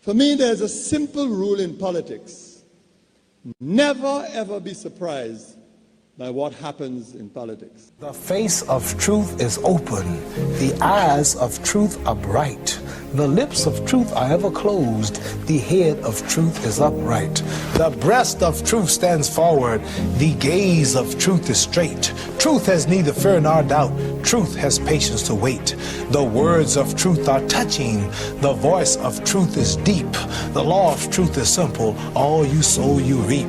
For me, there's a simple rule in politics. Never, ever be surprised by what happens in politics. The face of truth is open. The eyes of truth are bright. The lips of truth are ever closed. The head of truth is upright. The breast of truth stands forward. The gaze of truth is straight. Truth has neither fear nor doubt. Truth has patience to wait. The words of truth are touching. The voice of truth is deep. The law of truth is simple. All you sow, you reap.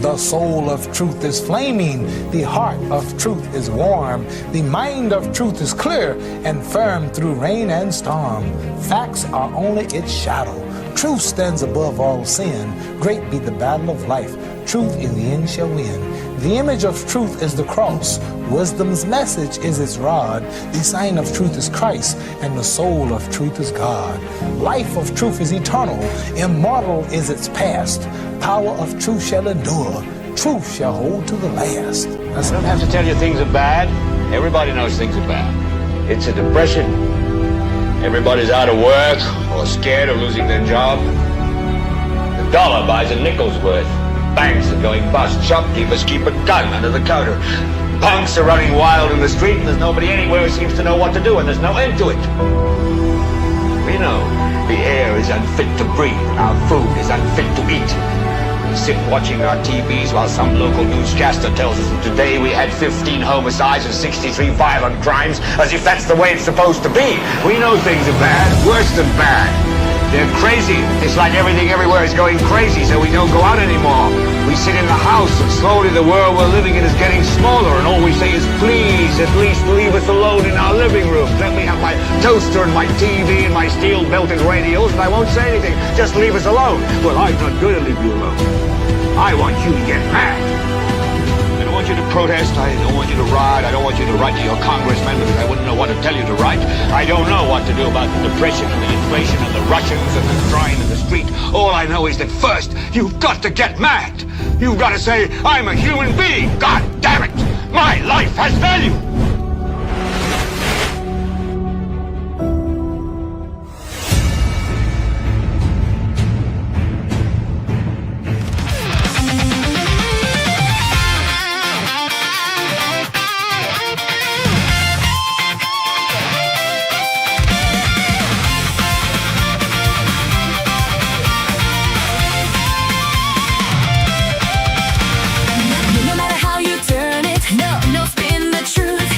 The soul of truth is flaming. The heart of truth is warm. The mind of truth is clear and firm through rain and storm. Facts are only its shadow. Truth stands above all sin. Great be the battle of life. Truth in the end shall win. The image of truth is the cross. Wisdom's message is its rod. The sign of truth is Christ, and the soul of truth is God. Life of truth is eternal. Immortal is its past. Power of truth shall endure. Truth shall hold to the last. I don't have to tell you things are bad. Everybody knows things are bad. It's a depression. Everybody's out of work or scared of losing their job. The dollar buys a nickel's worth. Banks are going bust. Shopkeepers keep a gun under the counter. Punks are running wild in the street, and there's nobody anywhere who seems to know what to do, and there's no end to it. We know the air is unfit to breathe, and our food is unfit to eat. We sit watching our TVs while some local newscaster tells us that today we had 15 homicides and 63 violent crimes, as if that's the way it's supposed to be. We know things are bad, worse than bad. They're crazy. It's like everything everywhere is going crazy, so we don't go out anymore. We sit in the house, and slowly the world we're living in is getting smaller, and all we say is, please, at least leave us alone in our living room. Let me have my toaster and my TV and my steel-belted radios, and I won't say anything. Just leave us alone. Well, I'm not going to leave you alone. I want you to get mad. I don't want you to protest. I don't want you to riot. I don't want you to write to your congressman because I wouldn't know what to tell you to write. I don't know what to do about the depression and the inflation and the Russians and the crying in the street. All I know is that first, you've got to get mad. You've got to say, I'm a human being. God damn it. My life has value. No matter how you turn it, no spin the truth.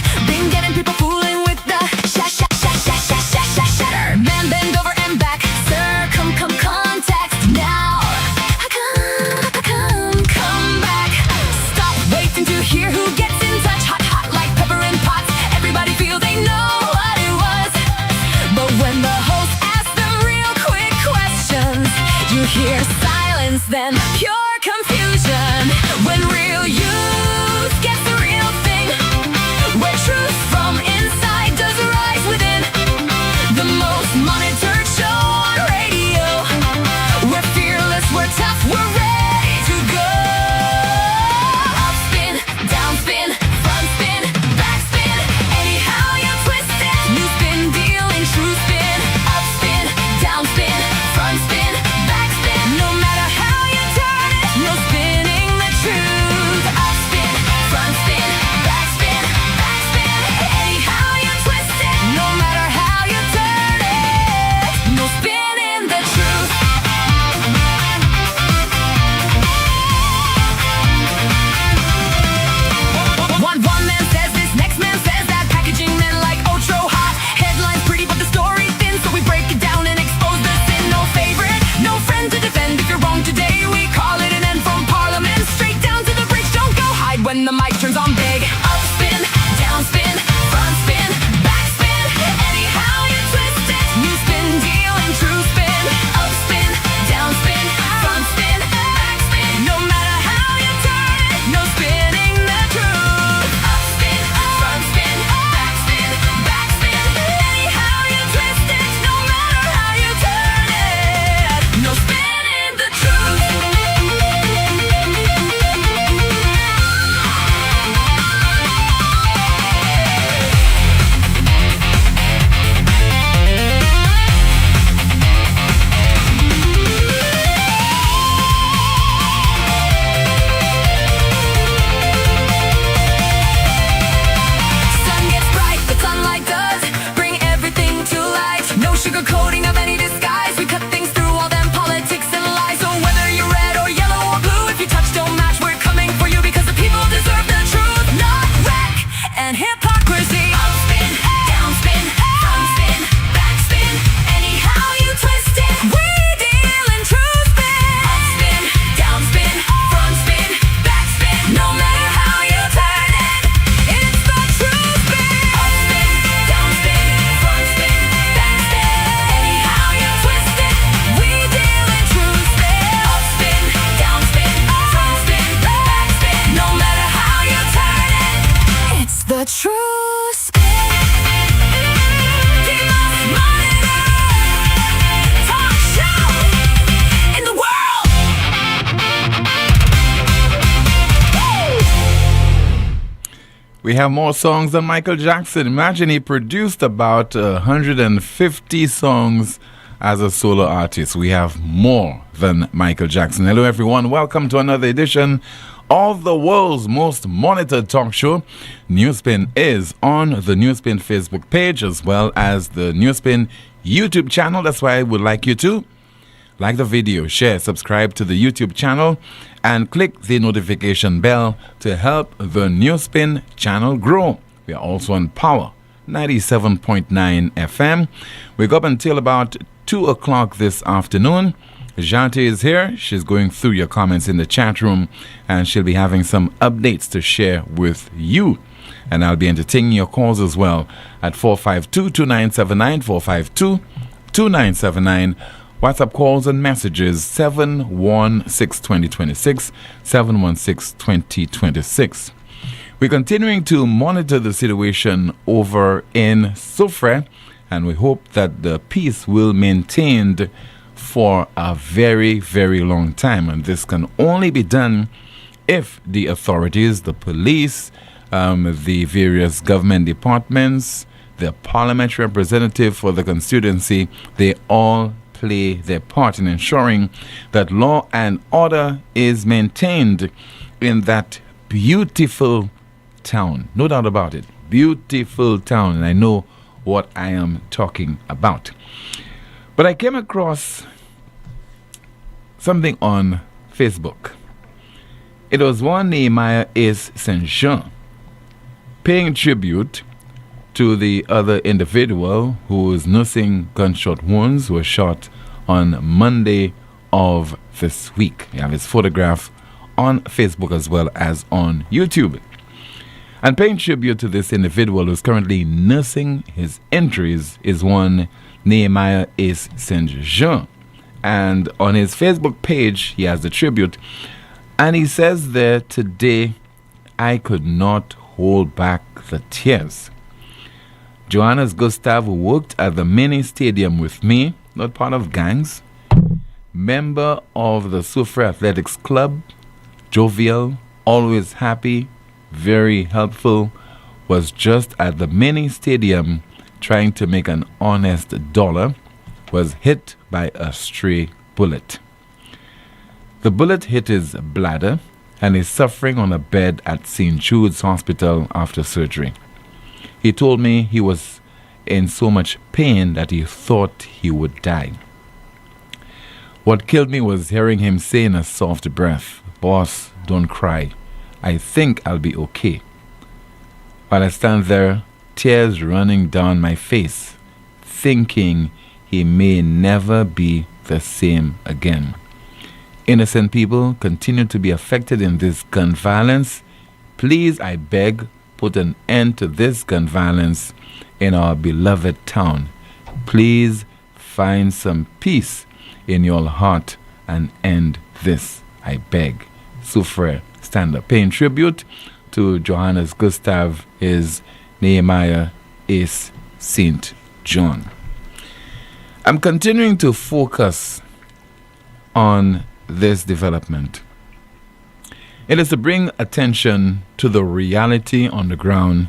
We have more songs than Michael Jackson. Imagine he produced about 150 songs as a solo artist. We have more than Michael Jackson. Hello, everyone. Welcome to another edition of the world's most monitored talk show. NewsSpin is on the NewsSpin Facebook page as well as the NewsSpin YouTube channel. That's why I would like you to like the video, share, subscribe to the YouTube channel, and click the notification bell to help the NewsSpin channel grow. We are also on Power 97.9 FM. We go up until about 2 o'clock this afternoon. Jante is here. She's going through your comments in the chat room, and she'll be having some updates to share with you. And I'll be entertaining your calls as well at 452-2979, 452-2979. WhatsApp calls and messages 716-2026, 716-2026. We're continuing to monitor the situation over in Soufriere, and we hope that the peace will be maintained for a very, very long time. And this can only be done if the authorities, the police, the various government departments, the parliamentary representative for the constituency, they all play their part in ensuring that law and order is maintained in that beautiful town. No doubt about it. Beautiful town. And I know what I am talking about. But I came across something on Facebook. It was one Nehemiah is St. Jean paying tribute to the other individual who was nursing gunshot wounds, who was shot on Monday of this week. You have his photograph on Facebook as well as on YouTube. And paying tribute to this individual who's currently nursing his injuries is one Nehemiah is St. Jean. And on his Facebook page, he has the tribute. And he says there, today, I could not hold back the tears. Johannes Gustav, who worked at the mini stadium with me, not part of gangs, member of the Soufriere Athletics Club, jovial, always happy, very helpful, was just at the mini stadium trying to make an honest dollar, was hit by a stray bullet. The bullet hit his bladder and is suffering on a bed at St. Jude's Hospital after surgery. He told me he was in so much pain that he thought he would die. What killed me was hearing him say in a soft breath, "Boss, don't cry. I think I'll be okay." While I stand there, tears running down my face, thinking he may never be the same again. Innocent people continue to be affected in this gun violence. Please, I beg, put an end to this gun violence in our beloved town. Please find some peace in your heart and end this, I beg. Soufriere, stand up. Paying tribute to Johannes Gustav is Nehemiah is St. John. I'm continuing to focus on this development. It is to bring attention to the reality on the ground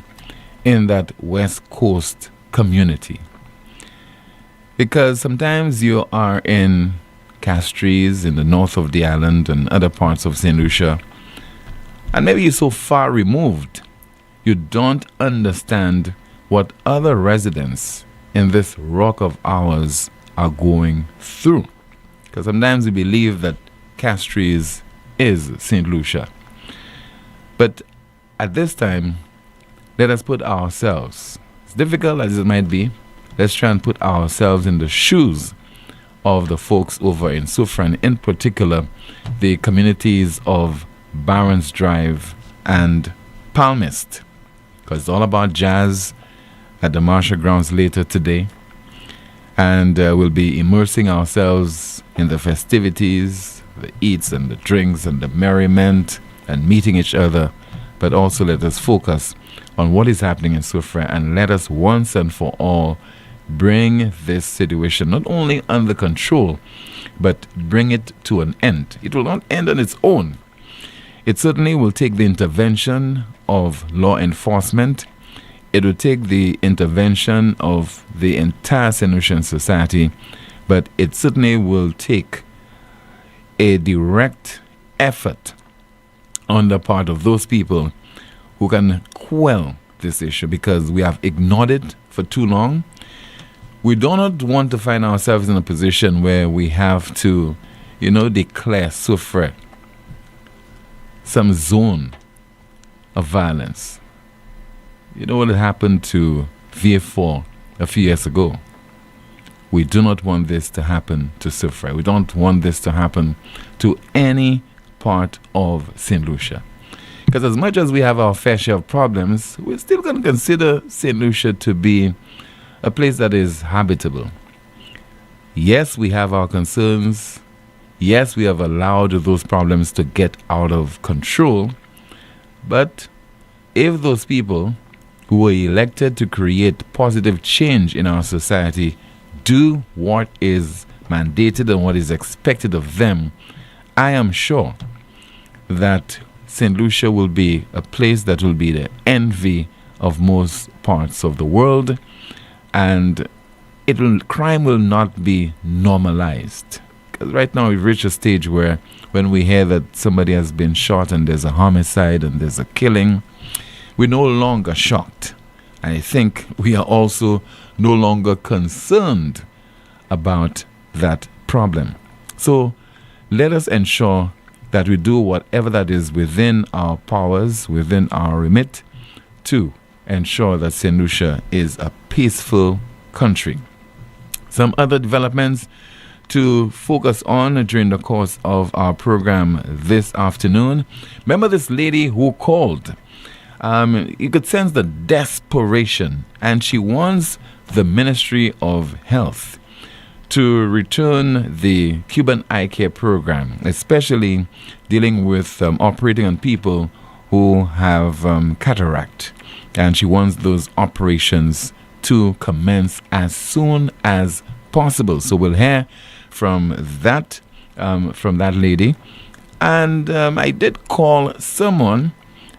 in that West Coast community. Because sometimes you are in Castries, in the north of the island and other parts of St. Lucia, and maybe you're so far removed, you don't understand what other residents in this rock of ours are going through. Because sometimes we believe that Castries is St. Lucia. But at this time, let us put ourselves, as difficult as it might be, let's try and put ourselves in the shoes of the folks over in Soufriere, and in particular, the communities of Barons Drive and Palmist. Because it's all about jazz at the Marshall Grounds later today. And we'll be immersing ourselves in the festivities, the eats and the drinks and the merriment and meeting each other. But also let us focus on what is happening in Soufriere, and let us once and for all bring this situation not only under control, but bring it to an end. It will not end on its own. It certainly will take the intervention of law enforcement. It will take the intervention of the entire St. Lucian society, but it certainly will take a direct effort on the part of those people who can quell this issue, because we have ignored it for too long. We do not want to find ourselves in a position where we have to, declare Soufriere some zone of violence. You know what happened to VA4 a few years ago? We do not want this to happen to Soufriere. We don't want this to happen to any part of St. Lucia. Because as much as we have our fair share of problems, we're still going to consider St. Lucia to be a place that is habitable. Yes, we have our concerns. Yes, we have allowed those problems to get out of control. But if those people who were elected to create positive change in our society do what is mandated and what is expected of them, I am sure that St. Lucia will be a place that will be the envy of most parts of the world, and crime will not be normalized. Because right now we've reached a stage where when we hear that somebody has been shot and there's a homicide and there's a killing, we're no longer shocked. And I think we are also no longer concerned about that problem. So let us ensure that we do whatever that is within our powers, within our remit, to ensure that St. Lucia is a peaceful country. Some other developments to focus on during the course of our program this afternoon. Remember this lady who called? You could sense the desperation, and she wants the Ministry of Health to return the Cuban eye care program, especially dealing with operating on people who have cataract. And she wants those operations to commence as soon as possible. So we'll hear from that lady. And I did call someone,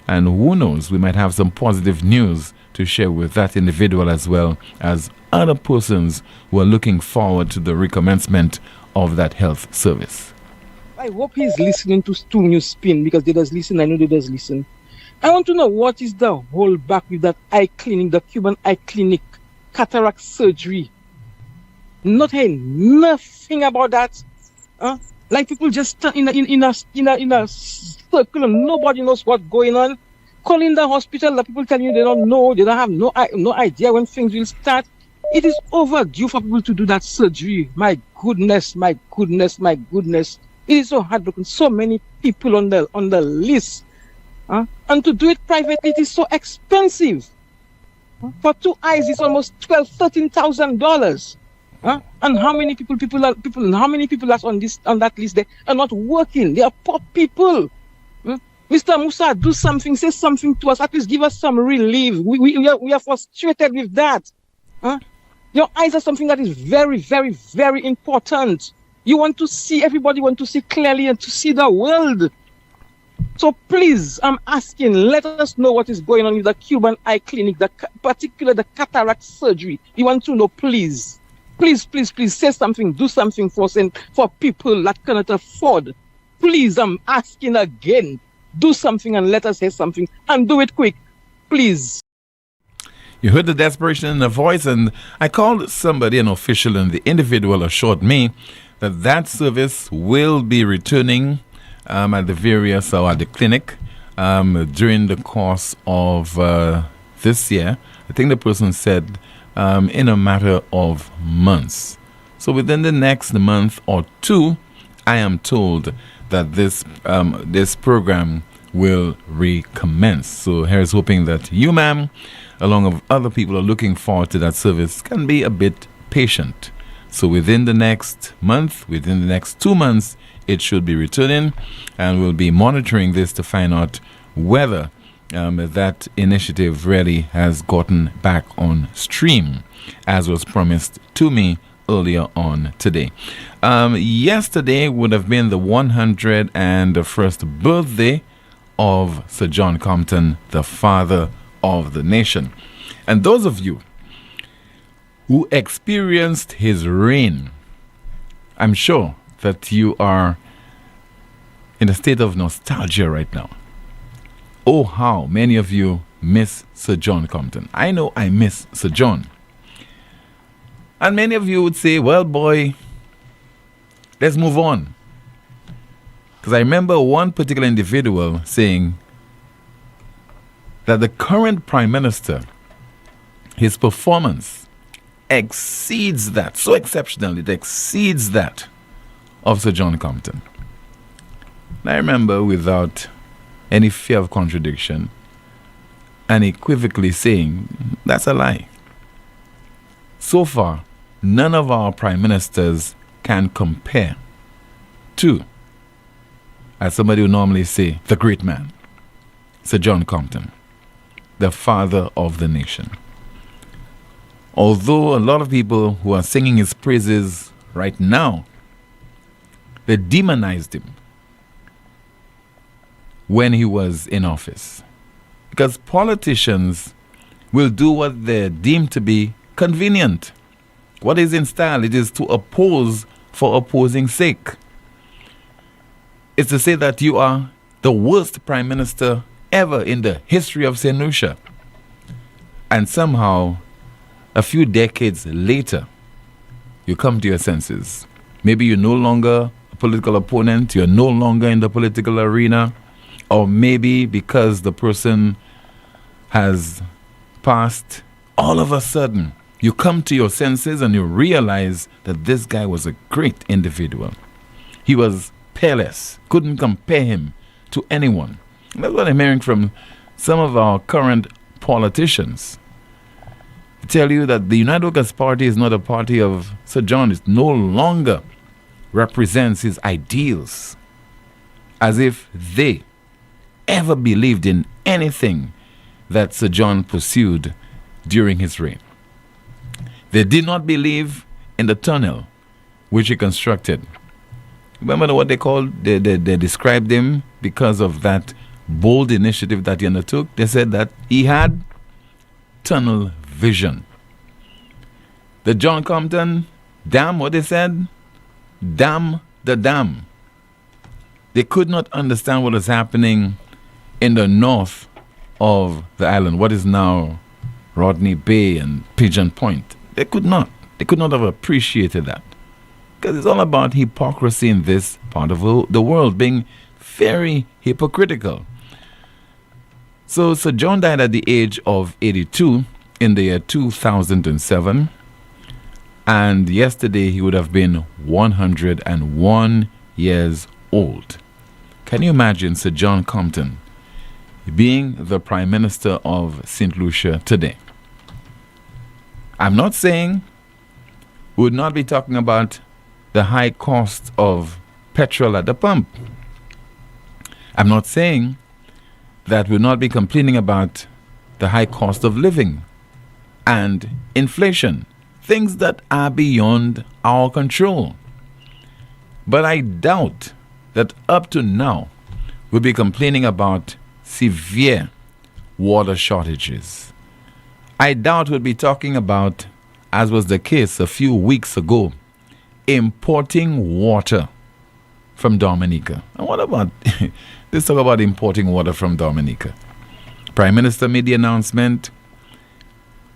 and who knows, we might have some positive news to share with that individual as well as other persons who are looking forward to the recommencement of that health service. I hope he's listening to NewsSpin, because they does listen. I know they does listen. I want to know what is the whole back with that eye clinic, the Cuban eye clinic, cataract surgery. Not hearing nothing about that. Like people just stand in a circle and nobody knows what's going on. Calling the hospital, the people telling you they don't know, they don't have no idea when things will start. It is overdue for people to do that surgery. My goodness. It is so heartbroken. So many people on the list. And to do it privately, it is so expensive. For 2 eyes, it's almost $12,000-$13,000. And how many people that's on that list, they are not working. They are poor people. Mr. Musa, do something, say something to us, at least give us some relief. We are frustrated with that. Your eyes are something that is very, very, very important. You want to see, everybody want to see clearly and to see the world. So please, I'm asking, let us know what is going on with the Cuban eye clinic, particularly the cataract surgery. We want to know, please. Please, say something, do something for people that cannot afford. Please, I'm asking again, do something and let us hear something, and do it quick, please. You heard the desperation in the voice, and I called somebody, an official, and the individual assured me that service will be returning at the various or at the clinic during the course of this year. I think the person said in a matter of months. So within the next month or two, I am told that this program will recommence. So here's hoping that you, ma'am, along with other people who are looking forward to that service, can be a bit patient. So within the next month, within the next 2 months, it should be returning, and we'll be monitoring this to find out whether that initiative really has gotten back on stream, as was promised to me earlier on today. Yesterday would have been the 101st birthday of Sir John Compton, the father of the nation. And those of you who experienced his reign, I'm sure that you are in a state of nostalgia right now. Oh, how many of you miss Sir John Compton. I know I miss Sir John. And many of you would say, well, boy, let's move on. Because I remember one particular individual saying that the current Prime Minister, his performance exceeds that, so exceptional, it exceeds that of Sir John Compton. And I remember, without any fear of contradiction, unequivocally saying, that's a lie. So far, none of our prime ministers can compare to, as somebody would normally say, the great man, Sir John Compton, the father of the nation. Although a lot of people who are singing his praises right now, they demonized him when he was in office. Because politicians will do what they deem to be convenient. What is in style? It is to oppose for opposing's sake. It's to say that you are the worst prime minister ever in the history of St. Lucia. And somehow, a few decades later, you come to your senses. Maybe you're no longer a political opponent, you're no longer in the political arena, or maybe because the person has passed, all of a sudden, you come to your senses and you realize that this guy was a great individual. He was peerless. Couldn't compare him to anyone. And that's what I'm hearing from some of our current politicians. To tell you that the United Workers' Party is not a party of Sir John. It no longer represents his ideals, as if they ever believed in anything that Sir John pursued during his reign. They did not believe in the tunnel which he constructed. Remember what they called? They described him because of that bold initiative that he undertook. They said that he had tunnel vision. The John Compton dam, what they said? Dam the dam. They could not understand what was happening in the north of the island, what is now Rodney Bay and Pigeon Point. They could not have appreciated that. Because it's all about hypocrisy in this part of the world, being very hypocritical. So Sir John died at the age of 82 in the year 2007. And yesterday he would have been 101 years old. Can you imagine Sir John Compton being the Prime Minister of St. Lucia today? I'm not saying we would not be talking about the high cost of petrol at the pump. I'm not saying that we'll not be complaining about the high cost of living and inflation, things that are beyond our control. But I doubt that up to now we'll be complaining about severe water shortages. I doubt we'll be talking about, as was the case a few weeks ago, importing water from Dominica. And what about, let's talk about importing water from Dominica. Prime Minister made the announcement.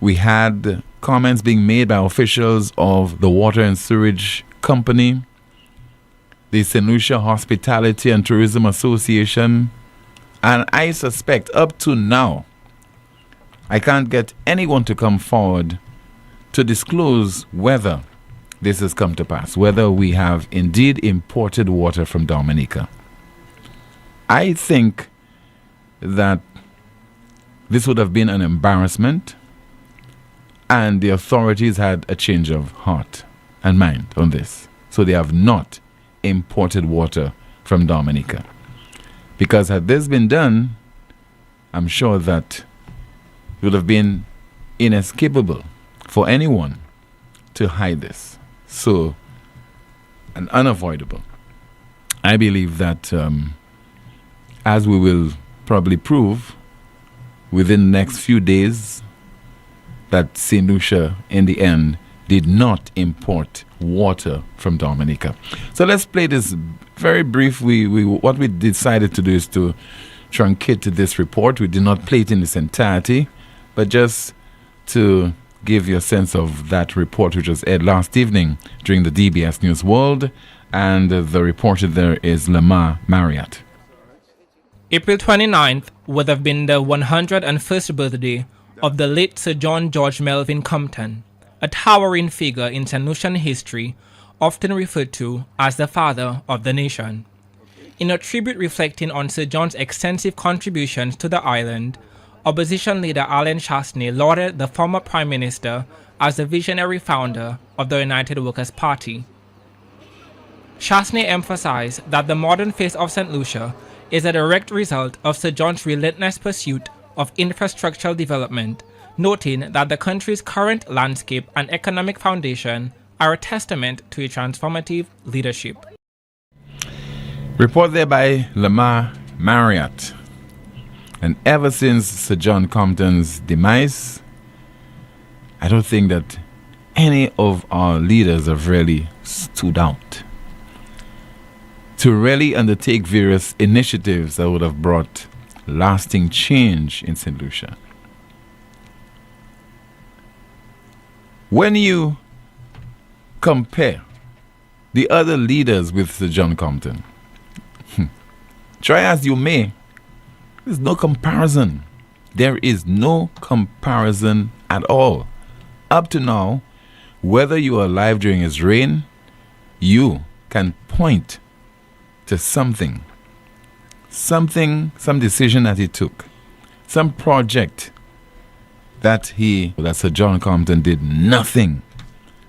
We had comments being made by officials of the Water and Sewerage Company, the St. Lucia Hospitality and Tourism Association, and I suspect up to now, I can't get anyone to come forward to disclose whether this has come to pass, whether we have indeed imported water from Dominica. I think that this would have been an embarrassment, and the authorities had a change of heart and mind on this. So they have not imported water from Dominica. Because had this been done, I'm sure that it would have been inescapable for anyone to hide this. So, and unavoidable. I believe that as we will probably prove within the next few days that St. Lucia, in the end, did not import water from Dominica. So let's play this very brief. What we decided to do is to truncate this report. We did not play it in its entirety, but just to give you a sense of that report, which was aired last evening during the DBS News World, and the reporter there is Lamar Marriott. April 29th would have been the 101st birthday of the late Sir John George Melvin Compton, a towering figure in St. Lucian history, often referred to as the father of the nation. In a tribute reflecting on Sir John's extensive contributions to the island, opposition leader Alan Chasney lauded the former Prime Minister as the visionary founder of the United Workers' Party. Chasney emphasized that the modern face of St. Lucia is a direct result of Sir John's relentless pursuit of infrastructural development, noting that the country's current landscape and economic foundation are a testament to a transformative leadership. Report there by Lamar Marriott. And ever since Sir John Compton's demise, I don't think that any of our leaders have really stood out to really undertake various initiatives that would have brought lasting change in St. Lucia. When you compare the other leaders with Sir John Compton, try as you may, there's no comparison. There is no comparison at all. Up to now, whether you are alive during his reign, you can point to some decision that he took, some project that Sir John Compton did nothing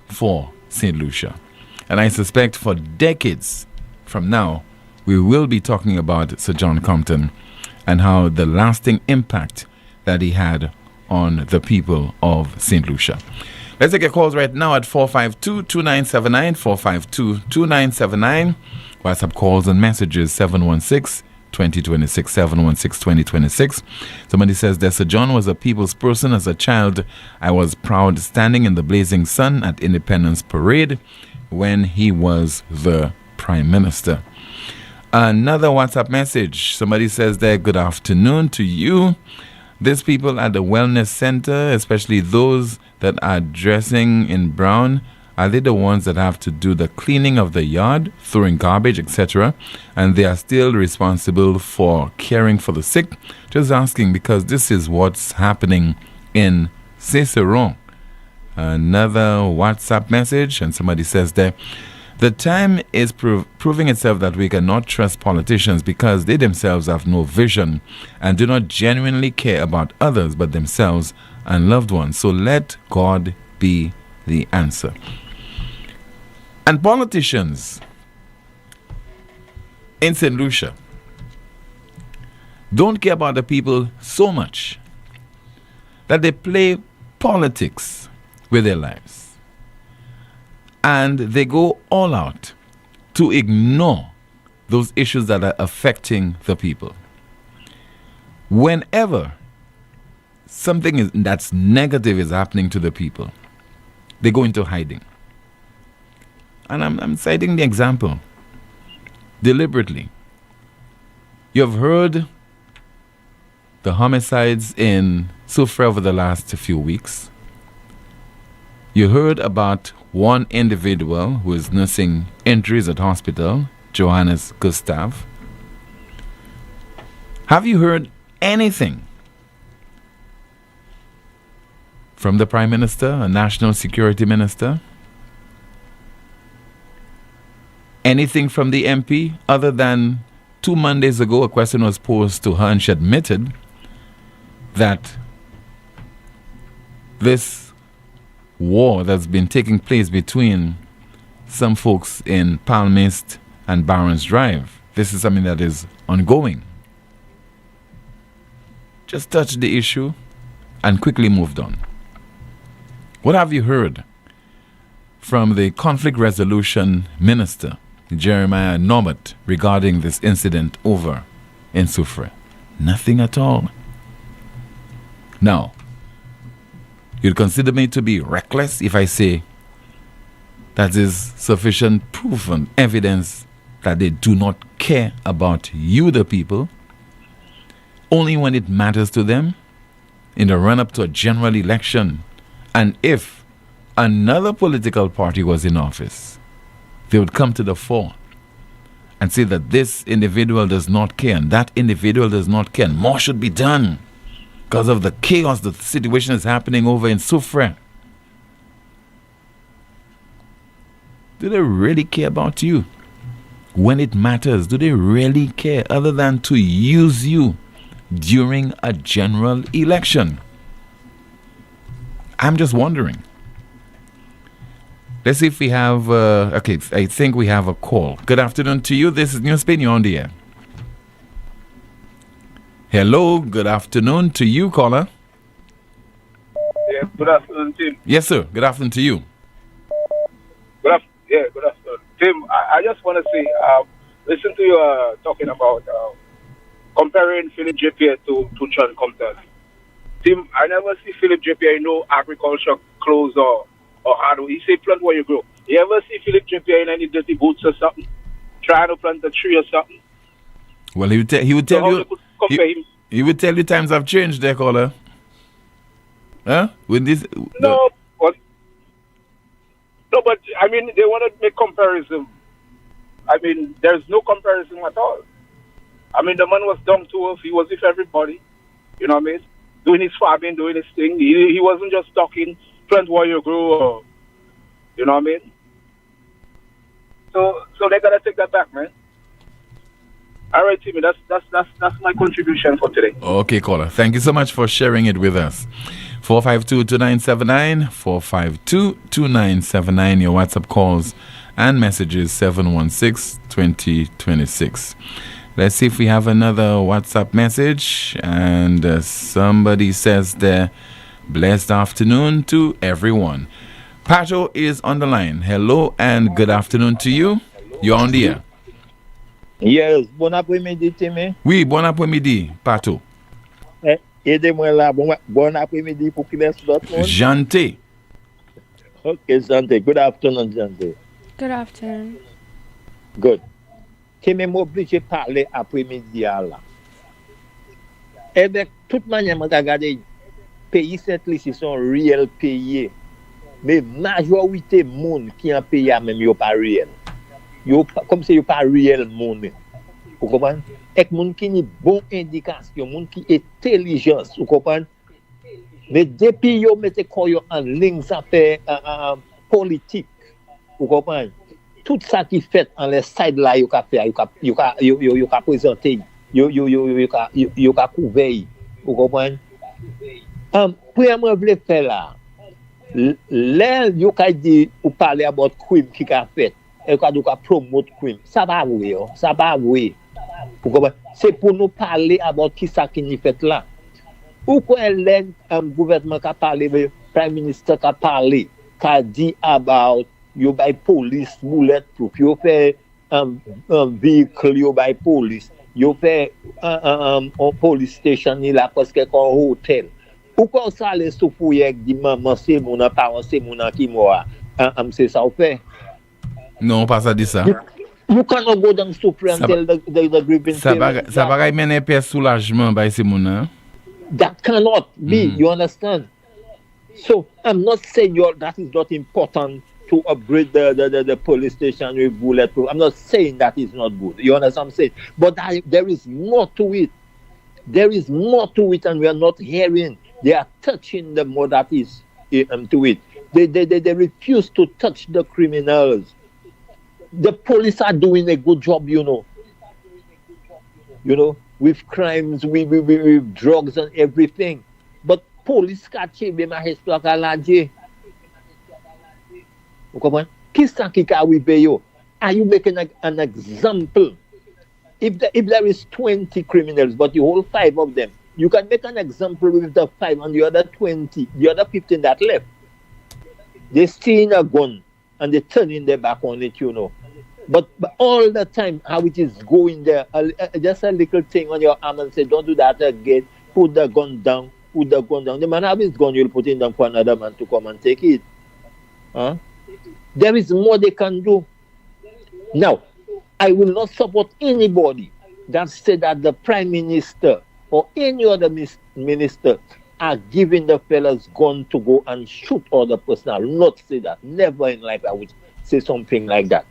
for St. Lucia. And I suspect for decades from now, we will be talking about Sir John Compton and how the lasting impact that he had on the people of St. Lucia. Let's take your calls right now at 452-2979, 452-2979. WhatsApp calls and messages 716-2026, 716-2026. Somebody says that Sir John was a people's person. As a child, I was proud standing in the blazing sun at Independence Parade when he was the Prime Minister. Another WhatsApp message. Somebody says there, good afternoon to you. These people at the wellness center, especially those that are dressing in brown, are they the ones that have to do the cleaning of the yard, throwing garbage, etc.? And they are still responsible for caring for the sick? Just asking because this is what's happening in Cicero. Another WhatsApp message, and somebody says there, the time is proving itself that we cannot trust politicians because they themselves have no vision and do not genuinely care about others but themselves and loved ones. So let God be the answer. And politicians in St. Lucia don't care about the people so much that they play politics with their lives. And they go all out to ignore those issues that are affecting the people. Whenever something that's negative is happening to the people, they go into hiding. And I'm citing the example deliberately. You've heard the homicides in Soufriere over the last few weeks. You heard about one individual who is nursing injuries at hospital, Johannes Gustav. Have you heard anything from the Prime Minister, a National Security Minister? Anything from the MP other than 2 Mondays ago a question was posed to her and she admitted that this war that's been taking place between some folks in Palmist and Barron's Drive, this is something that is ongoing. Just touched the issue and quickly moved on. What have you heard from the conflict resolution minister, Jeremiah Norbert, regarding this incident over in Soufriere? Nothing at all. Now, you'd consider me to be reckless if I say that is sufficient proof and evidence that they do not care about you, the people, only when it matters to them in the run-up to a general election. And if another political party was in office, they would come to the fore and say that this individual does not care and that individual does not care, and more should be done because of the chaos the situation is happening over in Soufriere. Do they really care about you when it matters? Do they really care other than to use you during a general election? I'm just wondering. Let's see if we have, okay, I think we have a call. Good afternoon to you. This is NewsSpin. You're on the air. Hello, good afternoon to you, caller. Yeah, good afternoon, Tim. Yes, sir. Good afternoon to you. Good afternoon. Tim, I just want to say, listen to you talking about comparing Philip J.P. to John Compton. Tim, I never see Philip J.P. in no agriculture clothes or hardware. He say plant where you grow. You ever see Philip J.P. in any dirty boots or something? Trying to plant a tree or something? Well, he would tell you. He would tell you times have changed there, caller. Huh? With this? No, but I mean, they want to make comparison. I mean, there's no comparison at all. I mean, the man was down to earth. He was with everybody. You know what I mean? Doing his farming, doing his thing. He wasn't just talking, plant where you grow, or, you know what I mean? So they gotta take that back, man. All right, Timmy, that's my contribution for today. Okay, caller. Thank you so much for sharing it with us. 452-2979, 452-2979. Your WhatsApp calls and messages 716-2026. Let's see if we have another WhatsApp message. And somebody says there, blessed afternoon to everyone. Pato is on the line. Hello and good afternoon to you. You're on the air. Yes, bon après-midi, Timmy. Oui, bon après-midi, Pato. Aidez-moi là, bon après-midi pour qu'il laisse l'autre monde. Jante. Ok, Jante. Good afternoon, Jante. Good afternoon. Good. Timmy m'oblige de parler après-midi là. Avec toute manière, je regarde, pays Saint-Louis, c'est un réel pays. Mais majorité de monde qui en pays même, yo pas réel. Comme si yo pas réel monde. Vous comprenez? Et monde qui ni bon indication, monde qui intelligence, vous comprenez? Mais depuis yo mette quoi yo en ligne ça fait politique. Vous comprenez? Tout ça qui fait en les side là yo ka faire, yo ka présenter, yo ka couvrir. Vous comprenez? Premièrement voulais faire là. Là yo ka dit ou parler about crime qui ka fait. Et quand on promote crime, ça va vrai, ça va vrai. C'est pour nous parler about qui ça qui nous fait là. Ou quoi le gouvernement qui a parlé, le prime minister qui a parlé, qui a dit about you buy police bulletproof, you fait un véhicule, you buy police, you fait un police station là parce que un hôtel. Ou quoi ça les Soufriere dit maman c'est mon parent c'est mon qui moi, c'est ça au fait. Non, pas ça dit ça. You cannot go down Soufriere and tell the grievance. Ça va mener un soulagement by Simona. That cannot be, you understand? So I'm not saying that is not important to upgrade the police station with bulletproof. I'm not saying that is not good. You understand what I'm saying? But there is more to it. There is more to it and we are not hearing. They are touching the more that is to it. They refuse to touch the criminals. The police are doing a good job, you know, with crimes, with drugs and everything. But police catch him, ma histoire kaladje. You comprend? Qui ça qui ka wipe yo? Are you making an example? If there is 20 criminals, but you hold 5 of them, you can make an example with the 5 and the other 20, the other 15 that left. They steal a gun and they turn in their back on it, you know. But all the time, how it is going there, just a little thing on your arm and say, don't do that again. Put the gun down. Put the gun down. The man have his gun, you'll put it down for another man to come and take it. Huh? There is more they can do. Now, I will not support anybody that said that the Prime Minister or any other minister are giving the fellas gun to go and shoot other person. I will not say that. Never in life I would say something like that.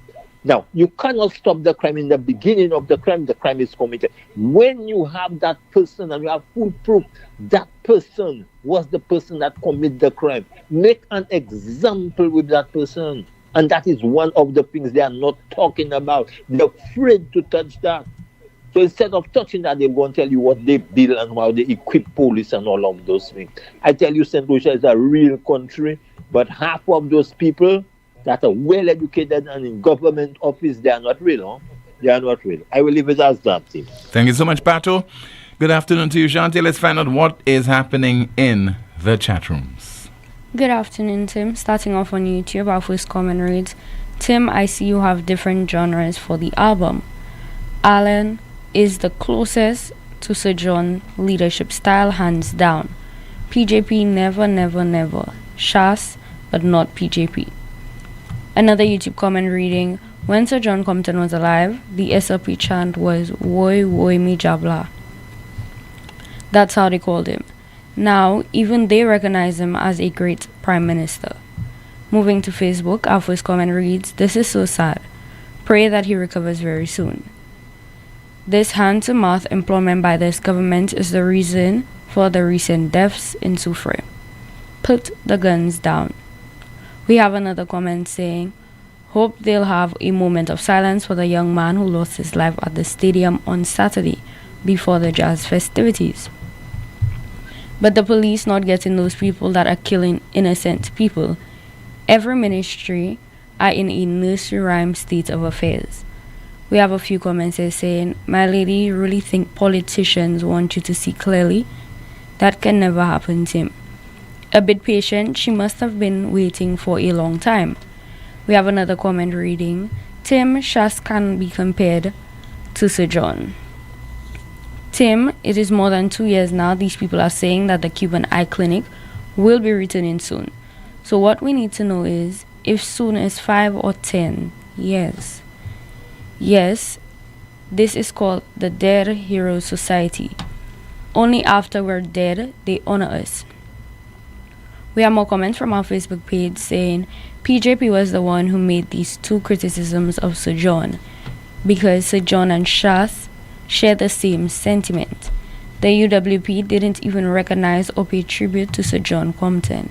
Now, you cannot stop the crime in the beginning of the crime is committed. When you have that person and you have full proof that person was the person that committed the crime, make an example with that person. And that is one of the things they are not talking about. They're afraid to touch that. So instead of touching that, they're going to tell you what they build and how they equip police and all of those things. I tell you, St. Lucia is a real country, but half of those people that are well educated and in government office, they are not real. Huh? They are not real. I will leave it as that. Team. Thank you so much, Pato. Good afternoon to you, Shanti. Let's find out what is happening in the chat rooms. Good afternoon, Tim. Starting off on YouTube, our first comment reads, Tim, I see you have different genres for the album. Alan is the closest to Sir John leadership style, hands down. PJP never, never, never. Shas, but not PJP. Another YouTube comment reading, when Sir John Compton was alive, the SLP chant was Woy Woy Mi Jabla. That's how they called him. Now, even they recognize him as a great prime minister. Moving to Facebook, our first comment reads, this is so sad. Pray that he recovers very soon. This hand-to-mouth employment by this government is the reason for the recent deaths in Soufriere. Put the guns down. We have another comment saying, hope they'll have a moment of silence for the young man who lost his life at the stadium on Saturday before the jazz festivities. But the police not getting those people that are killing innocent people. Every ministry are in a nursery rhyme state of affairs. We have a few comments here saying, my lady, you really think politicians want you to see clearly? That can never happen, Tim. A bit patient, she must have been waiting for a long time. We have another comment reading, Tim, Shas can be compared to Sir John. Tim, it is more than 2 years now these people are saying that the Cuban Eye Clinic will be returning soon. So what we need to know is, if soon is 5 or 10 years. Yes, this is called the Dead Heroes Society. Only after we're dead, they honor us. We have more comments from our Facebook page saying, PJP was the one who made these two criticisms of Sir John, because Sir John and Shas share the same sentiment. The UWP didn't even recognize or pay tribute to Sir John Compton.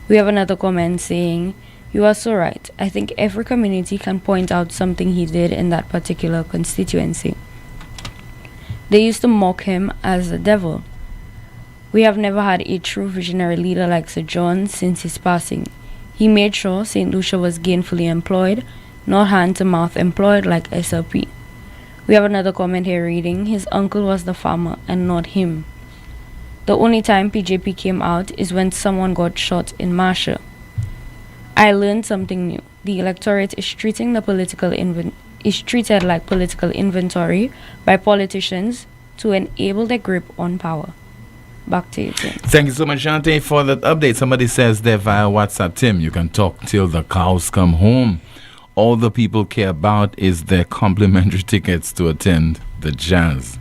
We have another comment saying, you are so right. I think every community can point out something he did in that particular constituency. They used to mock him as the devil. We have never had a true visionary leader like Sir John since his passing. He made sure St. Lucia was gainfully employed, not hand-to-mouth employed like SLP. We have another comment here reading, his uncle was the farmer and not him. The only time PJP came out is when someone got shot in Marshall. I learned something new. The electorate is treated like political inventory by politicians to enable their grip on power. Back to you, Tim. Thank you so much, Shante, for that update. Somebody says there via WhatsApp, Tim, you can talk till the cows come home. All the people care about is their complimentary tickets to attend the jazz.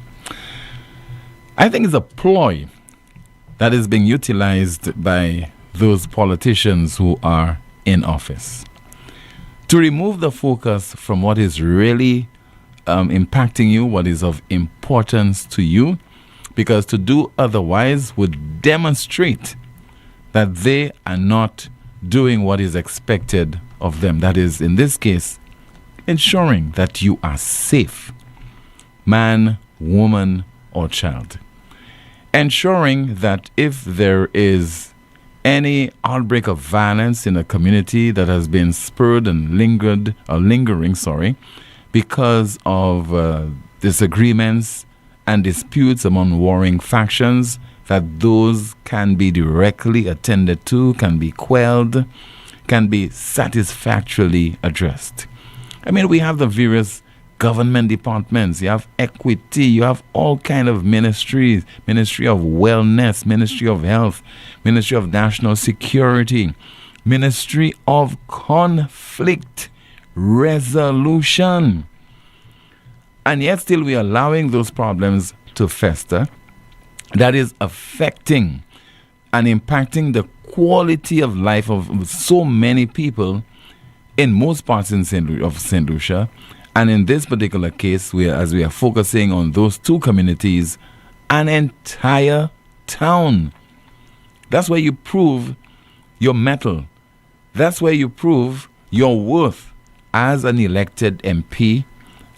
I think it's a ploy that is being utilized by those politicians who are in office to remove the focus from what is really impacting you, what is of importance to you, because to do otherwise would demonstrate that they are not doing what is expected of them. That is, in this case, ensuring that you are safe, man, woman, or child. Ensuring that if there is any outbreak of violence in a community that has been spurred and lingering, because of disagreements and disputes among warring factions, that those can be directly attended to, can be quelled, can be satisfactorily addressed. I mean, we have the various government departments. You have equity. You have all kind of ministries. Ministry of Wellness, Ministry of Health, Ministry of National Security, Ministry of Conflict Resolution. And yet still we are allowing those problems to fester. That is affecting and impacting the quality of life of so many people in most parts of St. Lucia. And in this particular case, as we are focusing on those two communities, an entire town. That's where you prove your mettle. That's where you prove your worth as an elected MP,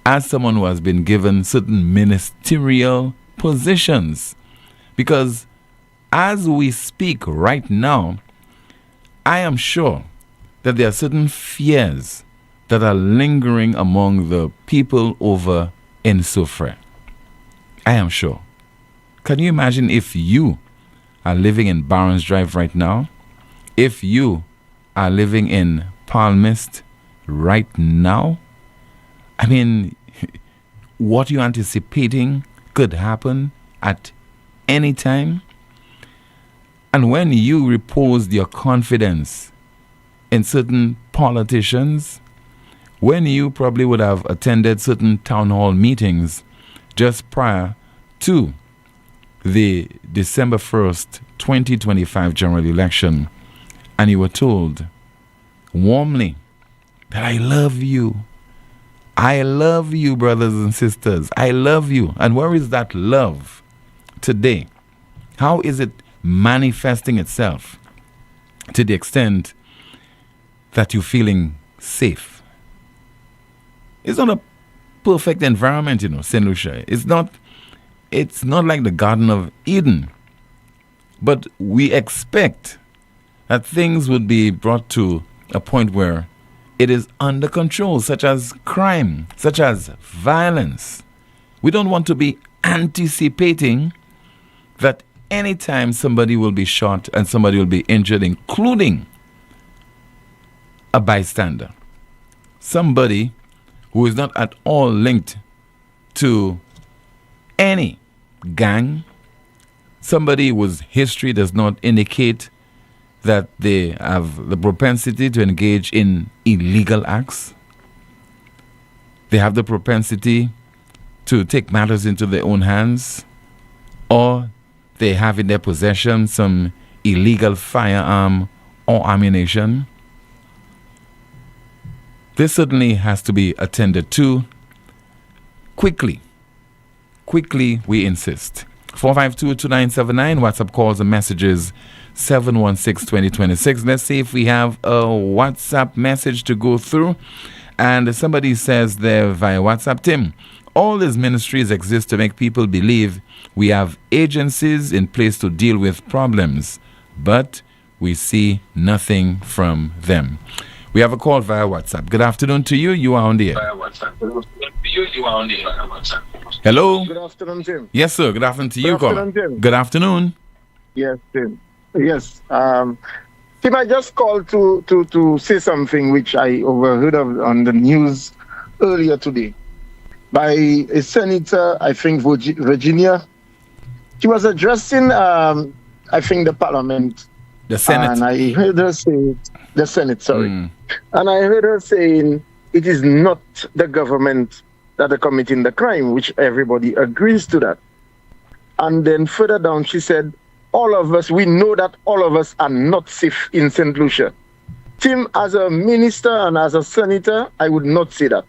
as someone who has been given certain ministerial positions. Because as we speak right now, I am sure that there are certain fears that are lingering among the people over in Soufriere. I am sure. Can you imagine if you are living in Barons Drive right now? If you are living in Palmist right now? I mean, what you're anticipating could happen at any time. And when you repose your confidence in certain politicians, when you probably would have attended certain town hall meetings just prior to the December 1st, 2025 general election, and you were told warmly that I love you. I love you, brothers and sisters. I love you. And where is that love today? How is it manifesting itself to the extent that you're feeling safe? It's not a perfect environment, St. Lucia. It's not like the Garden of Eden. But we expect that things would be brought to a point where it is under control, such as crime, such as violence. We don't want to be anticipating that anytime somebody will be shot and somebody will be injured, including a bystander, somebody who is not at all linked to any gang, somebody whose history does not indicate that they have the propensity to engage in illegal acts. They have the propensity to take matters into their own hands, or they have in their possession some illegal firearm or ammunition. This certainly has to be attended to quickly. Quickly, we insist. 452-2979, WhatsApp calls and messages 716-2026. Let's see if we have a WhatsApp message to go through. And somebody says there via WhatsApp, Tim, all these ministries exist to make people believe we have agencies in place to deal with problems, but we see nothing from them. We have a call via WhatsApp. Good afternoon to you. You are on the air. Hello. Good afternoon, Tim. Yes, sir. Good afternoon to you, caller. Tim. Good afternoon. Yes, Tim. Yes. Tim, I just called to say something which I overheard on the news earlier today by a senator, I think, Virginia. She was addressing, I think, the parliament. The Senate. And I heard her say, the Senate, sorry. And I heard her saying, it is not the government that are committing the crime, which everybody agrees to that. And then further down, she said, all of us, we know that all of us are not safe in St. Lucia. Tim, as a minister and as a senator, I would not say that.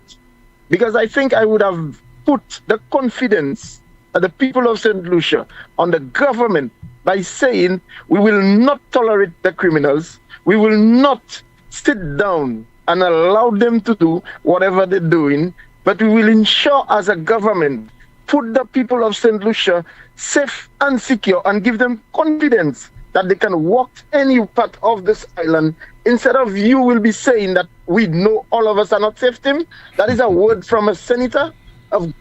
Because I think I would have put the confidence of the people of St. Lucia on the government by saying we will not tolerate the criminals. We will not sit down and allow them to do whatever they're doing, but we will ensure as a government, put the people of St. Lucia safe and secure and give them confidence that they can walk any part of this island. Instead of you will be saying that we know all of us are not safe, Tim. That is a word from a senator of...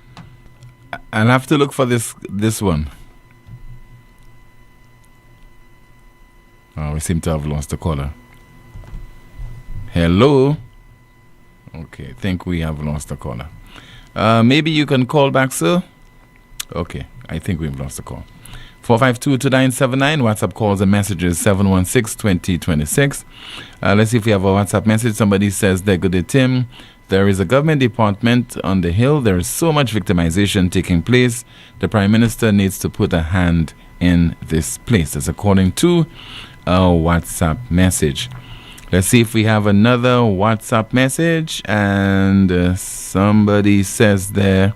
I'll have to look for this one. Oh, we seem to have lost the caller. Hello. Okay, think we have lost a caller. Maybe you can call back, sir? Okay, I think we've lost the call. 452-2979, WhatsApp calls and messages 716-2026. Let's see if we have a WhatsApp message. Somebody says there, good day, Tim. There is a government department on the Hill. There is so much victimization taking place. The Prime Minister needs to put a hand in this place. That's according to a WhatsApp message. Let's see if we have another WhatsApp message. And somebody says there,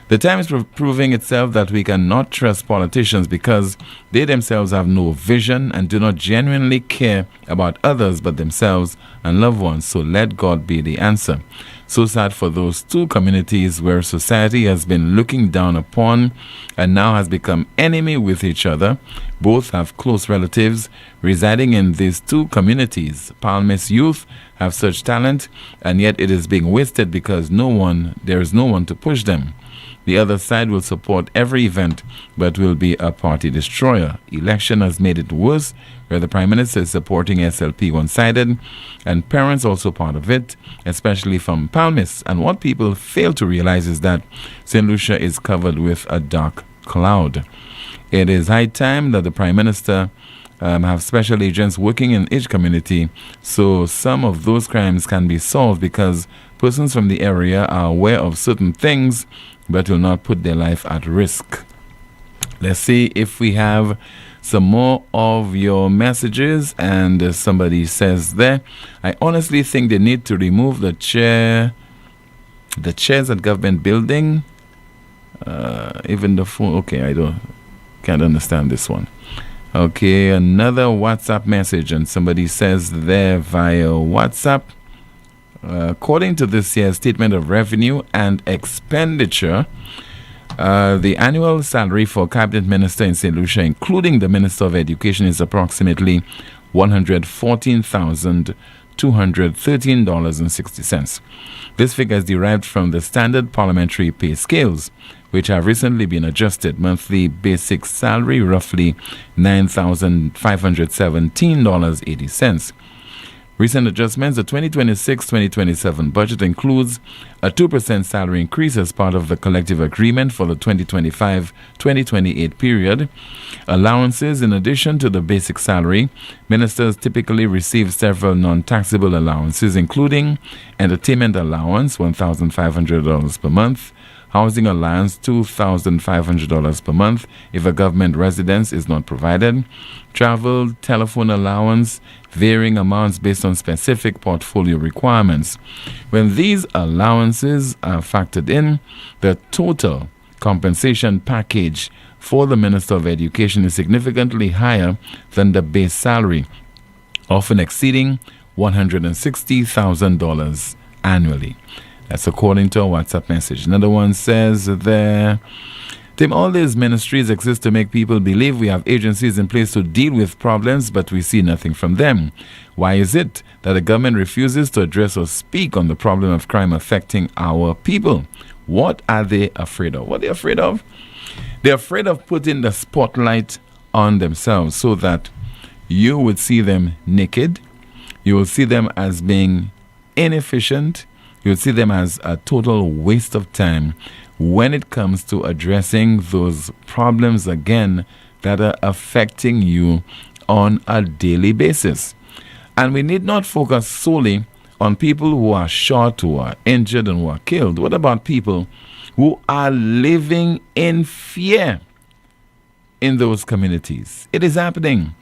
the time is proving itself that we cannot trust politicians because they themselves have no vision and do not genuinely care about others but themselves and loved ones. So let God be the answer. So sad for those two communities where society has been looking down upon and now has become enemy with each other. Both have close relatives residing in these two communities. Palmist youth have such talent, and yet it is being wasted because there is no one to push them. The other side will support every event, but will be a party destroyer. Election has made it worse, where the Prime Minister is supporting SLP one-sided, and parents also part of it, especially from Palmists. And what people fail to realize is that St. Lucia is covered with a dark cloud. It is high time that the Prime Minister have special agents working in each community, so some of those crimes can be solved because persons from the area are aware of certain things but will not put their life at risk. Let's see if we have some more of your messages. And somebody says there, I honestly think they need to remove the chairs at government building. Even the phone. Okay, can't understand this one. Okay, another WhatsApp message, and somebody says there via WhatsApp, according to this year's Statement of Revenue and Expenditure, the annual salary for Cabinet Minister in St. Lucia, including the Minister of Education, is approximately $114,213.60. This figure is derived from the standard parliamentary pay scales, which have recently been adjusted. Monthly basic salary, roughly $9,517.80. Recent adjustments, the 2026-2027 budget includes a 2% salary increase as part of the collective agreement for the 2025-2028 period. Allowances, in addition to the basic salary, ministers typically receive several non-taxable allowances, including entertainment allowance, $1,500 per month, housing allowance, $2,500 per month if a government residence is not provided, travel, telephone allowance, varying amounts based on specific portfolio requirements. When these allowances are factored in, the total compensation package for the Minister of Education is significantly higher than the base salary, often exceeding $160,000 annually. That's according to a WhatsApp message. Another one says there, Tim, all these ministries exist to make people believe we have agencies in place to deal with problems, but we see nothing from them. Why is it that the government refuses to address or speak on the problem of crime affecting our people? What are they afraid of? What are they afraid of? They're afraid of putting the spotlight on themselves so that you would see them naked. You will see them as being inefficient. You would see them as a total waste of time when it comes to addressing those problems, again, that are affecting you on a daily basis. And we need not focus solely on people who are shot, who are injured, and who are killed. What about people who are living in fear in those communities? It is happening.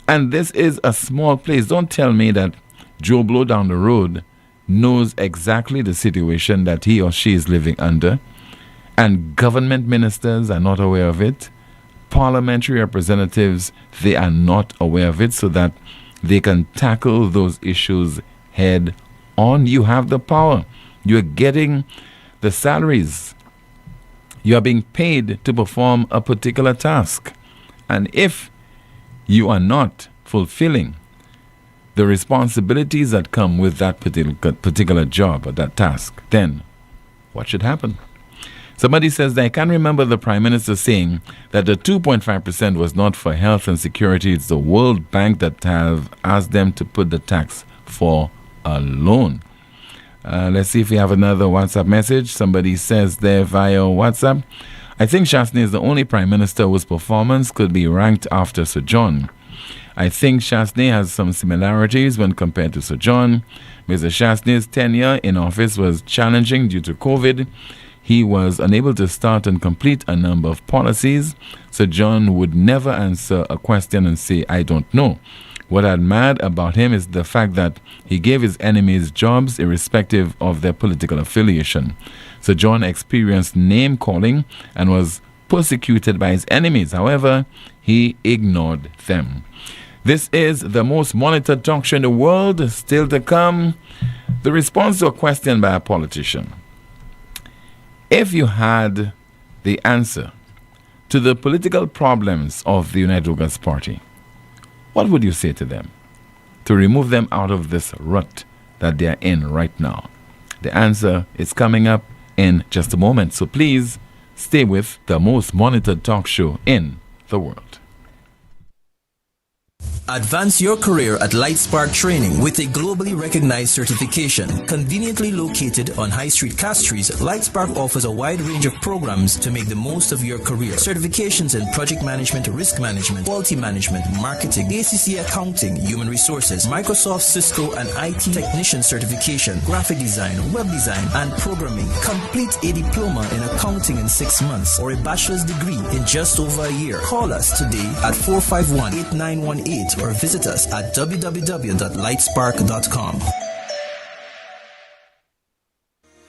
And this is a small place. Don't tell me that Joe Blow down the road knows exactly the situation that he or she is living under, and government ministers are not aware of it. Parliamentary representatives, they are not aware of it, so that they can tackle those issues head on. You have the power. You're getting the salaries. You are being paid to perform a particular task. And if you are not fulfilling the responsibilities that come with that particular job or that task, then what should happen? Somebody says that I can remember the Prime Minister saying that the 2.5% was not for health and security. It's the World Bank that have asked them to put the tax for a loan. Let's see if we have another WhatsApp message. Somebody says there via WhatsApp, I think Chastney is the only Prime Minister whose performance could be ranked after Sir John. I think Chastney has some similarities when compared to Sir John. Mr. Chastney's tenure in office was challenging due to COVID. He was unable to start and complete a number of policies. Sir John would never answer a question and say, I don't know. What I admired about him is the fact that he gave his enemies jobs irrespective of their political affiliation. Sir John experienced name-calling and was persecuted by his enemies. However, he ignored them. This is the most monitored talk show in the world. Still to come, the response to a question by a politician. If you had the answer to the political problems of the United Workers' Party, what would you say to them to remove them out of this rut that they are in right now? The answer is coming up in just a moment, so please stay with the most monitored talk show in the world. Advance your career at Lightspark Training with a globally recognized certification. Conveniently located on High Street, Castries, Lightspark offers a wide range of programs to make the most of your career. Certifications in project management, risk management, quality management, marketing, ACC accounting, human resources, Microsoft, Cisco, and IT technician certification, graphic design, web design, and programming. Complete a diploma in accounting in 6 months or a bachelor's degree in just over a year. Call us today at 451-8918 or visit us at www.lightspark.com.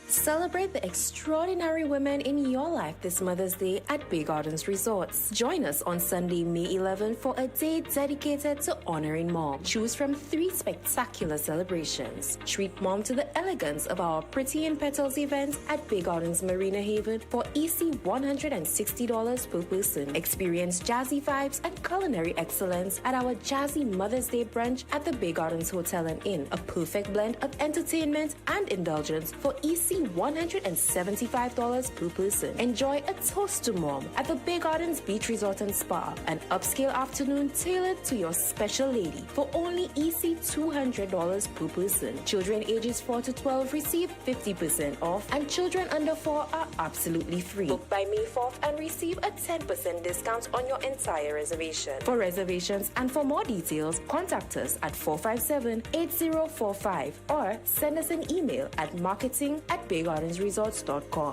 Celebrate the extraordinary women in your life this Mother's Day at Bay Gardens Resorts. Join us on Sunday, May 11 for a day dedicated to honoring Mom. Choose from 3 spectacular celebrations. Treat Mom to the elegance of our Pretty in Petals event at Bay Gardens Marina Haven for EC $160 per person. Experience jazzy vibes and culinary excellence at our Jazzy Mother's Day brunch at the Bay Gardens Hotel and Inn. A perfect blend of entertainment and indulgence for EC $175 per person. Enjoy a toast to Mom at the Bay Gardens Beach Resort and Spa, an upscale afternoon tailored to your special lady for only EC $200 per person. Children ages 4 to 12 receive 50% off, and children under 4 are absolutely free. Book by May 4th and receive a 10% discount on your entire reservation. For reservations and for more details, contact us at 457-8045 or send us an email at marketing@baygardensresorts.com.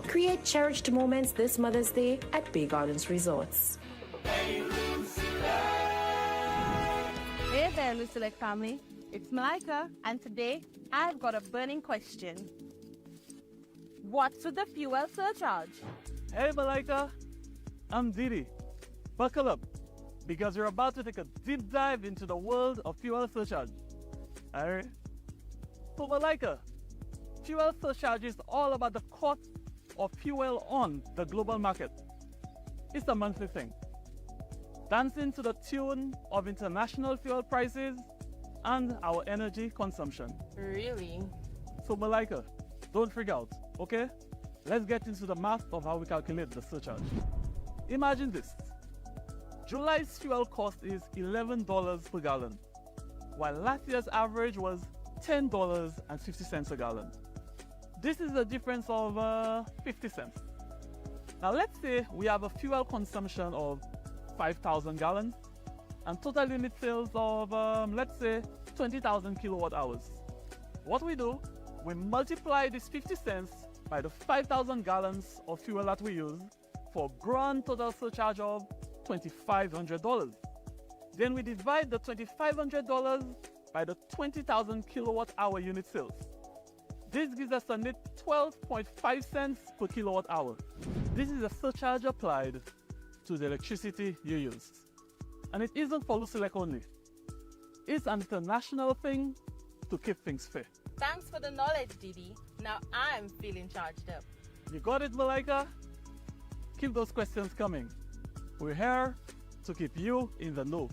Create cherished moments this Mother's Day at Bay Gardens Resorts. Hey there, Lucelec family. It's Malika, and today I've got a burning question. What's with the fuel surcharge? Hey Malika, I'm Didi. Buckle up, because you're about to take a deep dive into the world of fuel surcharge. Alright? So Malika, fuel surcharge is all about the cost of fuel on the global market. It's a monthly thing, dancing to the tune of international fuel prices and our energy consumption. Really? So Malika, don't freak out, okay? Let's get into the math of how we calculate the surcharge. Imagine this. July's fuel cost is $11 per gallon, while last year's average was $10.50 a gallon. This is a difference of 50 cents. Now let's say we have a fuel consumption of 5,000 gallons and total unit sales of, let's say, 20,000 kilowatt hours. What we do, we multiply this 50 cents by the 5,000 gallons of fuel that we use for a grand total surcharge of $2,500. Then we divide the $2,500 by the 20,000 kilowatt hour unit sales. This gives us a net 12.5 cents per kilowatt hour. This is a surcharge applied to the electricity you use. And it isn't for Lucelec only. It's an international thing to keep things fair. Thanks for the knowledge, Didi. Now I'm feeling charged up. You got it, Malika? Keep those questions coming. We're here to keep you in the know.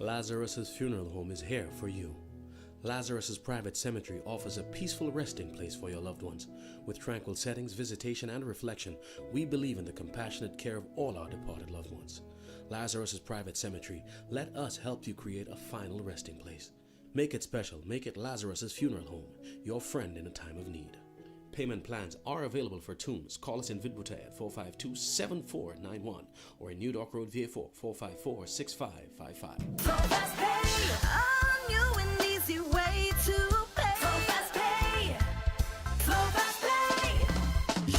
Lazarus's funeral home is here for you. Lazarus's Private Cemetery offers a peaceful resting place for your loved ones. With tranquil settings, visitation, and reflection, we believe in the compassionate care of all our departed loved ones. Lazarus's Private Cemetery, let us help you create a final resting place. Make it special. Make it Lazarus's Funeral Home, your friend in a time of need. Payment plans are available for tombs. Call us in Vidbuta at 452-7491 or in New Dock Road, VA4, 454-6555. Fast Pay, a new and easy way to pay. Fast Pay, Fast Pay.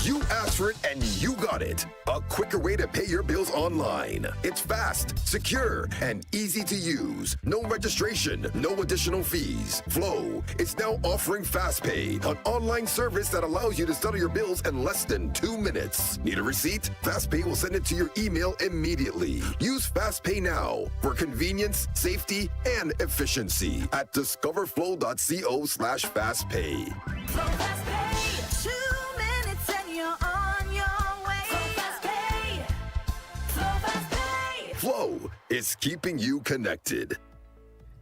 You asked for it and you got it. A quicker way to pay your bills online. It's fast, secure, and easy to use. No registration, no additional fees. Flow is now offering FastPay, an online service that allows you to settle your bills in less than 2 minutes. Need a receipt? FastPay will send it to your email immediately. Use FastPay now for convenience, safety, and efficiency at discoverflow.co/fastpay. FastPay, 2 minutes and you're on your way. FastPay, FastPay. Flow is keeping you connected.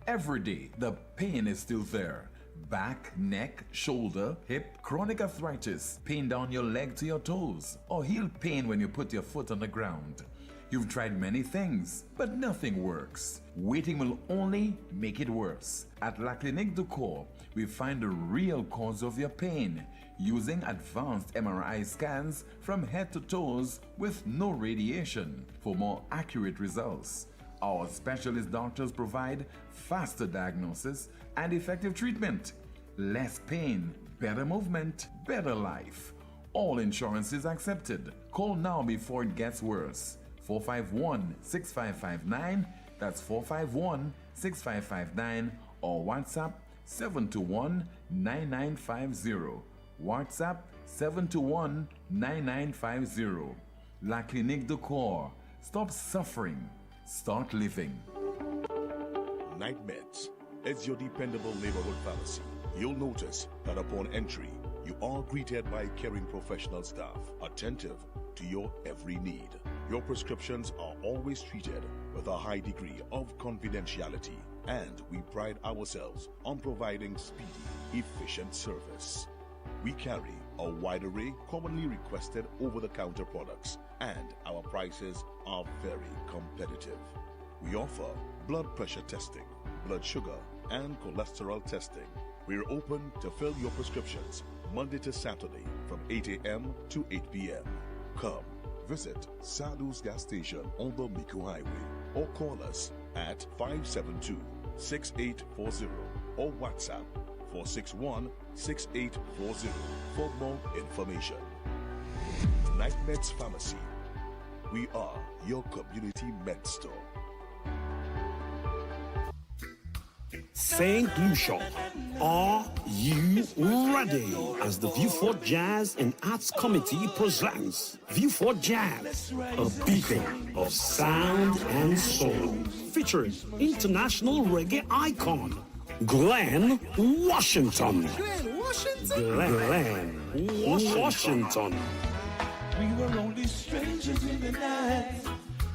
Every day, the pain is still there. Back, neck, shoulder, hip, chronic arthritis, pain down your leg to your toes, or heel pain when you put your foot on the ground. You've tried many things, but nothing works. Waiting will only make it worse. At La Clinique du Corps, we find the real cause of your pain using advanced MRI scans from head to toes with no radiation for more accurate results. Our specialist doctors provide faster diagnosis and effective treatment. Less pain, better movement, better life. All insurance is accepted. Call now before it gets worse. 451-6559, that's 451-6559, or WhatsApp 721-9950. WhatsApp 721-9950. La Clinique du Corps. Stop suffering. Start living. Night Meds is your dependable neighborhood pharmacy. You'll notice that upon entry, you are greeted by caring professional staff, attentive to your every need. Your prescriptions are always treated with a high degree of confidentiality, and we pride ourselves on providing speedy, efficient service. We carry a wide array commonly requested over-the-counter products, and our prices are very competitive. We offer blood pressure testing, blood sugar, and cholesterol testing. We're open to fill your prescriptions Monday to Saturday from 8 a.m. to 8 p.m. Come visit Sadu's gas station on the Miku Highway or call us at 572-6840 or WhatsApp 461-6840 for more information. Night Meds Pharmacy. We are your community med store. St. Lucia, are you ready? As the Viewfort Jazz and Arts Committee presents Viewfort Jazz, a beacon of sound and soul, featuring international reggae icon Glenn Washington. Glenn Washington. We were only strangers in the night,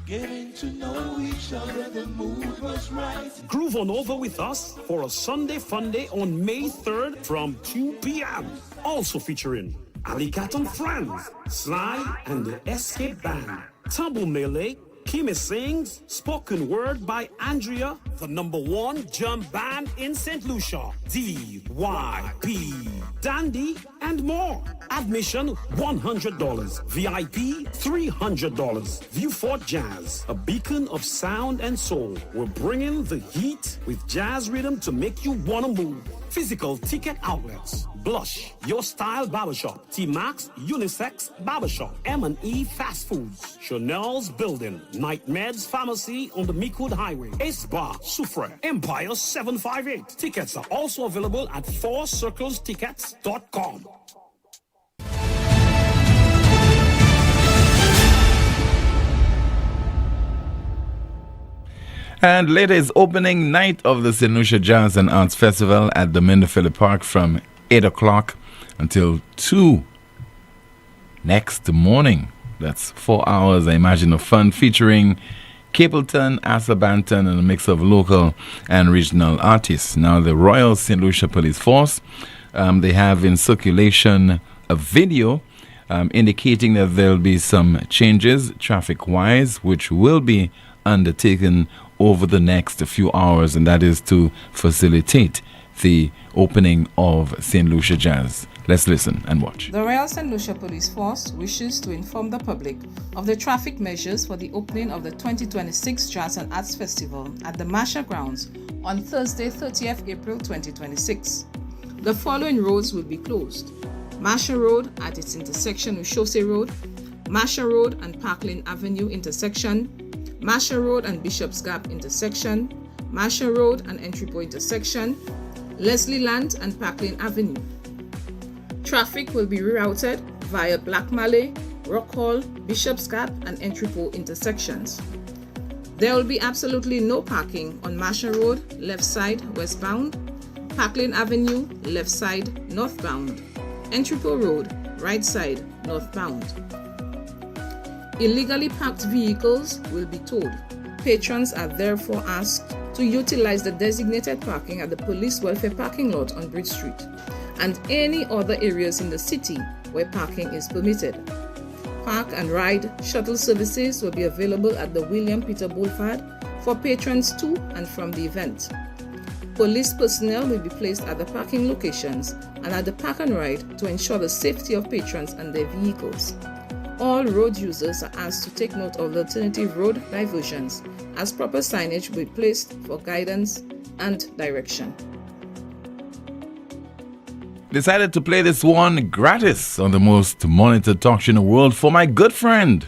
getting to know each other, the mood was right. Groove on over with us for a Sunday Fun Day on May 3rd from 2 p.m. Also featuring Ali Cat and Friends, Sly and the Escape Band, Taboo Melee, Kimi Sings, spoken word by Andrea, the #1 jump band in St. Lucia, DYP, Dandy, and more. Admission $100, VIP $300. Viewfort Jazz, a beacon of sound and soul. We're bringing the heat with jazz rhythm to make you wanna move. Physical ticket outlets: Blush, Your Style Barbershop, T-Max Unisex Barbershop, M&E Fast Foods, Chanel's Building, Night Meds Pharmacy on the Meekwood Highway, Ace Bar, Soufriere, Empire 758. Tickets are also available at 4circlestickets.com. And later is opening night of the St. Lucia Jazz and Arts Festival at the Minderfeld Park from 8 o'clock until 2 next morning. That's 4 hours, I imagine, of fun featuring Capleton, Asselbanton, and a mix of local and regional artists. Now, the Royal St. Lucia Police Force, they have in circulation a video indicating that there will be some changes traffic-wise, which will be undertaken over the next few hours, and that is to facilitate the opening of St. Lucia Jazz. Let's listen and watch. The Royal St. Lucia Police Force wishes to inform the public of the traffic measures for the opening of the 2026 Jazz and Arts Festival at the Masha grounds on Thursday, 30th April 2026. The following roads will be closed: Masha Road at its intersection with Chaussee Road, Masha Road and Parkland Avenue intersection, Masha Road and Bishop's Gap intersection, Masha Road and Entrypo intersection, Leslie Land and Parkland Avenue. Traffic will be rerouted via Black Malay, Rock Hall, Bishop's Gap and Entrypo intersections. There will be absolutely no parking on Masha Road, left side westbound, Parkland Avenue, left side northbound, Entrypo Road, right side northbound. Illegally parked vehicles will be towed. Patrons are therefore asked to utilize the designated parking at the Police Welfare parking lot on Bridge Street and any other areas in the city where parking is permitted. Park and ride shuttle services will be available at the William Peter Boulevard for patrons to and from the event. Police personnel will be placed at the parking locations and at the park and ride to ensure the safety of patrons and their vehicles. All road users are asked to take note of the alternative road diversions, as proper signage will be placed for guidance and direction. Decided to play this one gratis on the most monitored talk show in the world for my good friend,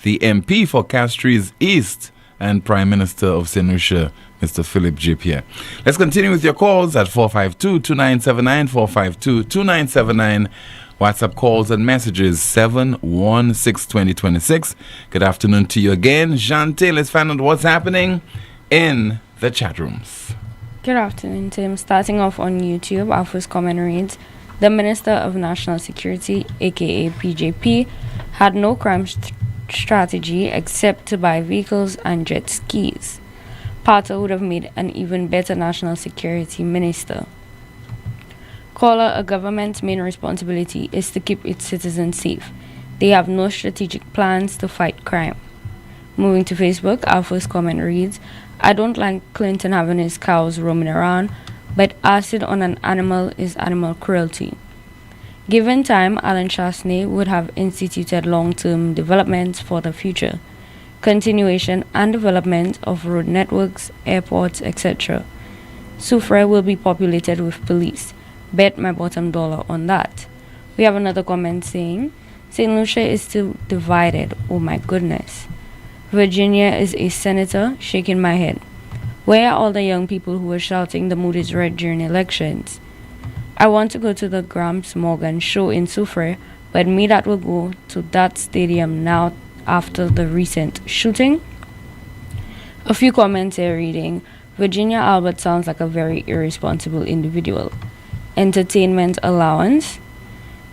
the MP for Castries East and Prime Minister of St. Lucia, Mr. Philip J. Pierre. Let's continue with your calls at 452-2979, 452-2979. WhatsApp calls and messages 716-2026. Good afternoon to you again. Jante, let's find out what's happening in the chat rooms. Good afternoon, Tim. Starting off on YouTube, our first comment reads, the Minister of National Security, aka PJP, had no crime strategy except to buy vehicles and jet skis. Pato would have made an even better national security minister. Caller, a government's main responsibility is to keep its citizens safe. They have no strategic plans to fight crime. Moving to Facebook, our first comment reads, I don't like Clinton having his cows roaming around, but acid on an animal is animal cruelty. Given time, Alan Chasney would have instituted long-term developments for the future, continuation and development of road networks, airports, etc. Soufriere will be populated with police. Bet my bottom dollar on that. We have another comment saying, St. Lucia is still divided. Oh my goodness. Virginia is a senator, shaking my head. Where are all the young people who were shouting the mood is red during elections? I want to go to the Gramps Morgan show in Soufriere, but me that will go to that stadium now after the recent shooting. A few comments here reading, Virginia Albert sounds like a very irresponsible individual. Entertainment allowance.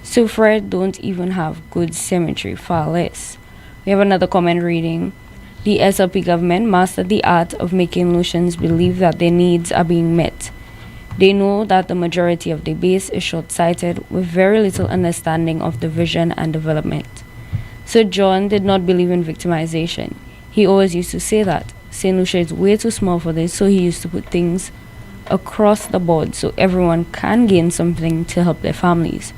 Soufriere don't even have good cemetery, far less. We have another comment reading, the SLP government mastered the art of making Lucians believe that their needs are being met. They know that the majority of the base is short-sighted with very little understanding of the vision and development. Sir John did not believe in victimization. He always used to say that St. Lucia is way too small for this, so he used to put things across the board so everyone can gain something to help their families.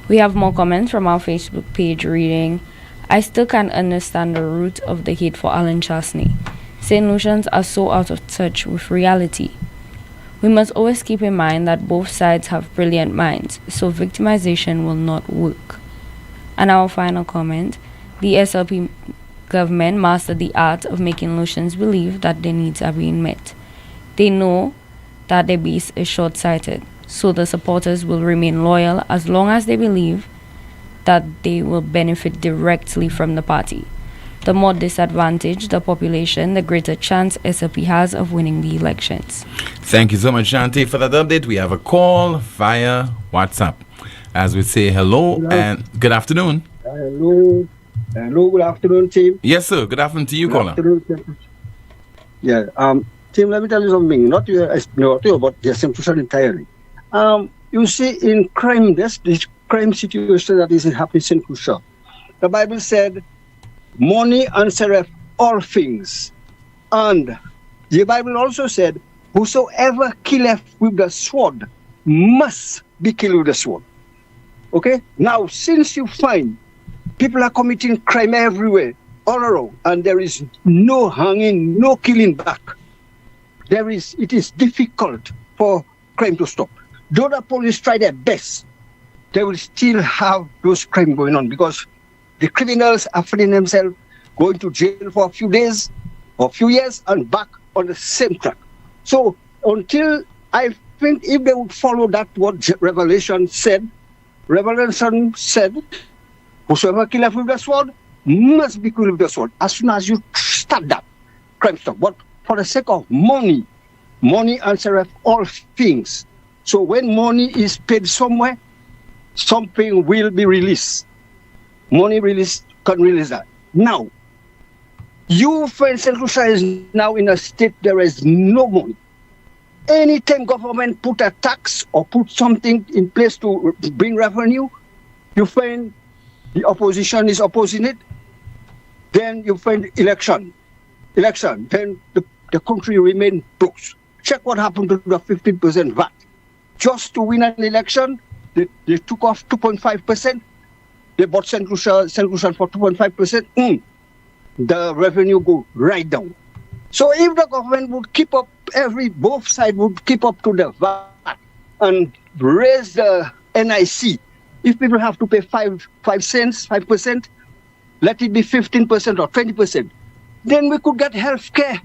We have more comments from our Facebook page reading, I still can't understand the root of the hate for Alan Chasney. St. Lucians are so out of touch with reality. We must always keep in mind that both sides have brilliant minds, so victimization will not work. And our final comment, the SLP government mastered the art of making Lucians believe that their needs are being met. They know that their base is short-sighted, so the supporters will remain loyal as long as they believe that they will benefit directly from the party. The more disadvantaged the population, the greater chance SLP has of winning the elections. Thank you so much, Shanti, for that update. We have a call via WhatsApp. As we say hello and good afternoon. Hello. Hello, good afternoon, team. Yes, sir. Good afternoon to you, caller. Afternoon. Yeah, Tim, let me tell you something. Not you, but the situation entirely. You see, in crime, this crime situation that is happening in Kusha, the Bible said, money answereth all things. And the Bible also said, whosoever killeth with the sword must be killed with the sword. Okay? Now, since you find people are committing crime everywhere, all around, and there is no hanging, no killing back, it is difficult for crime to stop. Though the police try their best, they will still have those crimes going on because the criminals are finding themselves going to jail for a few days or a few years and back on the same track. So until I think if they would follow that what Revelation said, whosoever killeth with the sword must be killed with the sword. As soon as you start that, crime stop. But for the sake of money answereth all things. So when money is paid somewhere, something will be released. Money can release that. Now, you, for instance, Russia is now in a state there is no money. Anytime government put a tax or put something in place to bring revenue, you find the opposition is opposing it. Then you find election. Then the country remain broke. Check what happened to the 15% VAT. Just to win an election, they took off 2.5%. They bought St. Lucia for 2.5%. The revenue go right down. So if the government would keep up, both sides would keep up to the VAT and raise the NIC. If people have to pay 5 cents, 5%, let it be 15% or 20%. Then we could get health care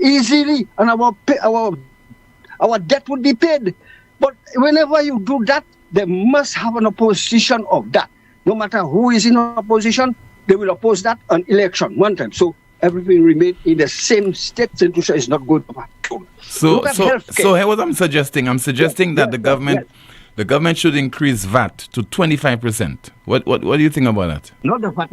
easily and our debt would be paid. But whenever you do that, they must have an opposition of that. No matter who is in opposition, they will oppose that on election one time. So everything remains in the same state. St. Lucia is not going to. So here what I'm suggesting. I'm suggesting that the government should increase VAT to 25%. What do you think about that? Not the VAT.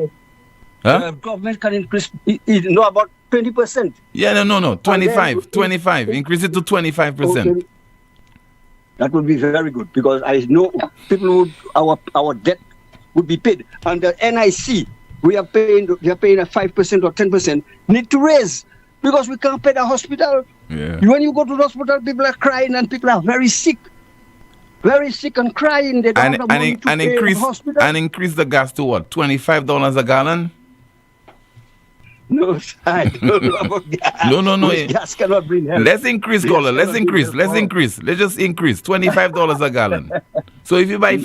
Huh? Government can increase about 20%. Yeah, no. 25. Increase it to 25%. Okay. That would be very good because I know people our debt would be paid. And the NIC, they are paying a 5% or 10%, need to raise because we can't pay the hospital. Yeah. When you go to the hospital, people are crying and people are very sick and crying. They don't have the money to pay the hospital. And increase the gas to what? $25 a gallon? No, I don't know about gas. No. Gas cannot bring health. Let's increase, caller. Let's increase. Let's just increase. $25 a gallon. So if you buy,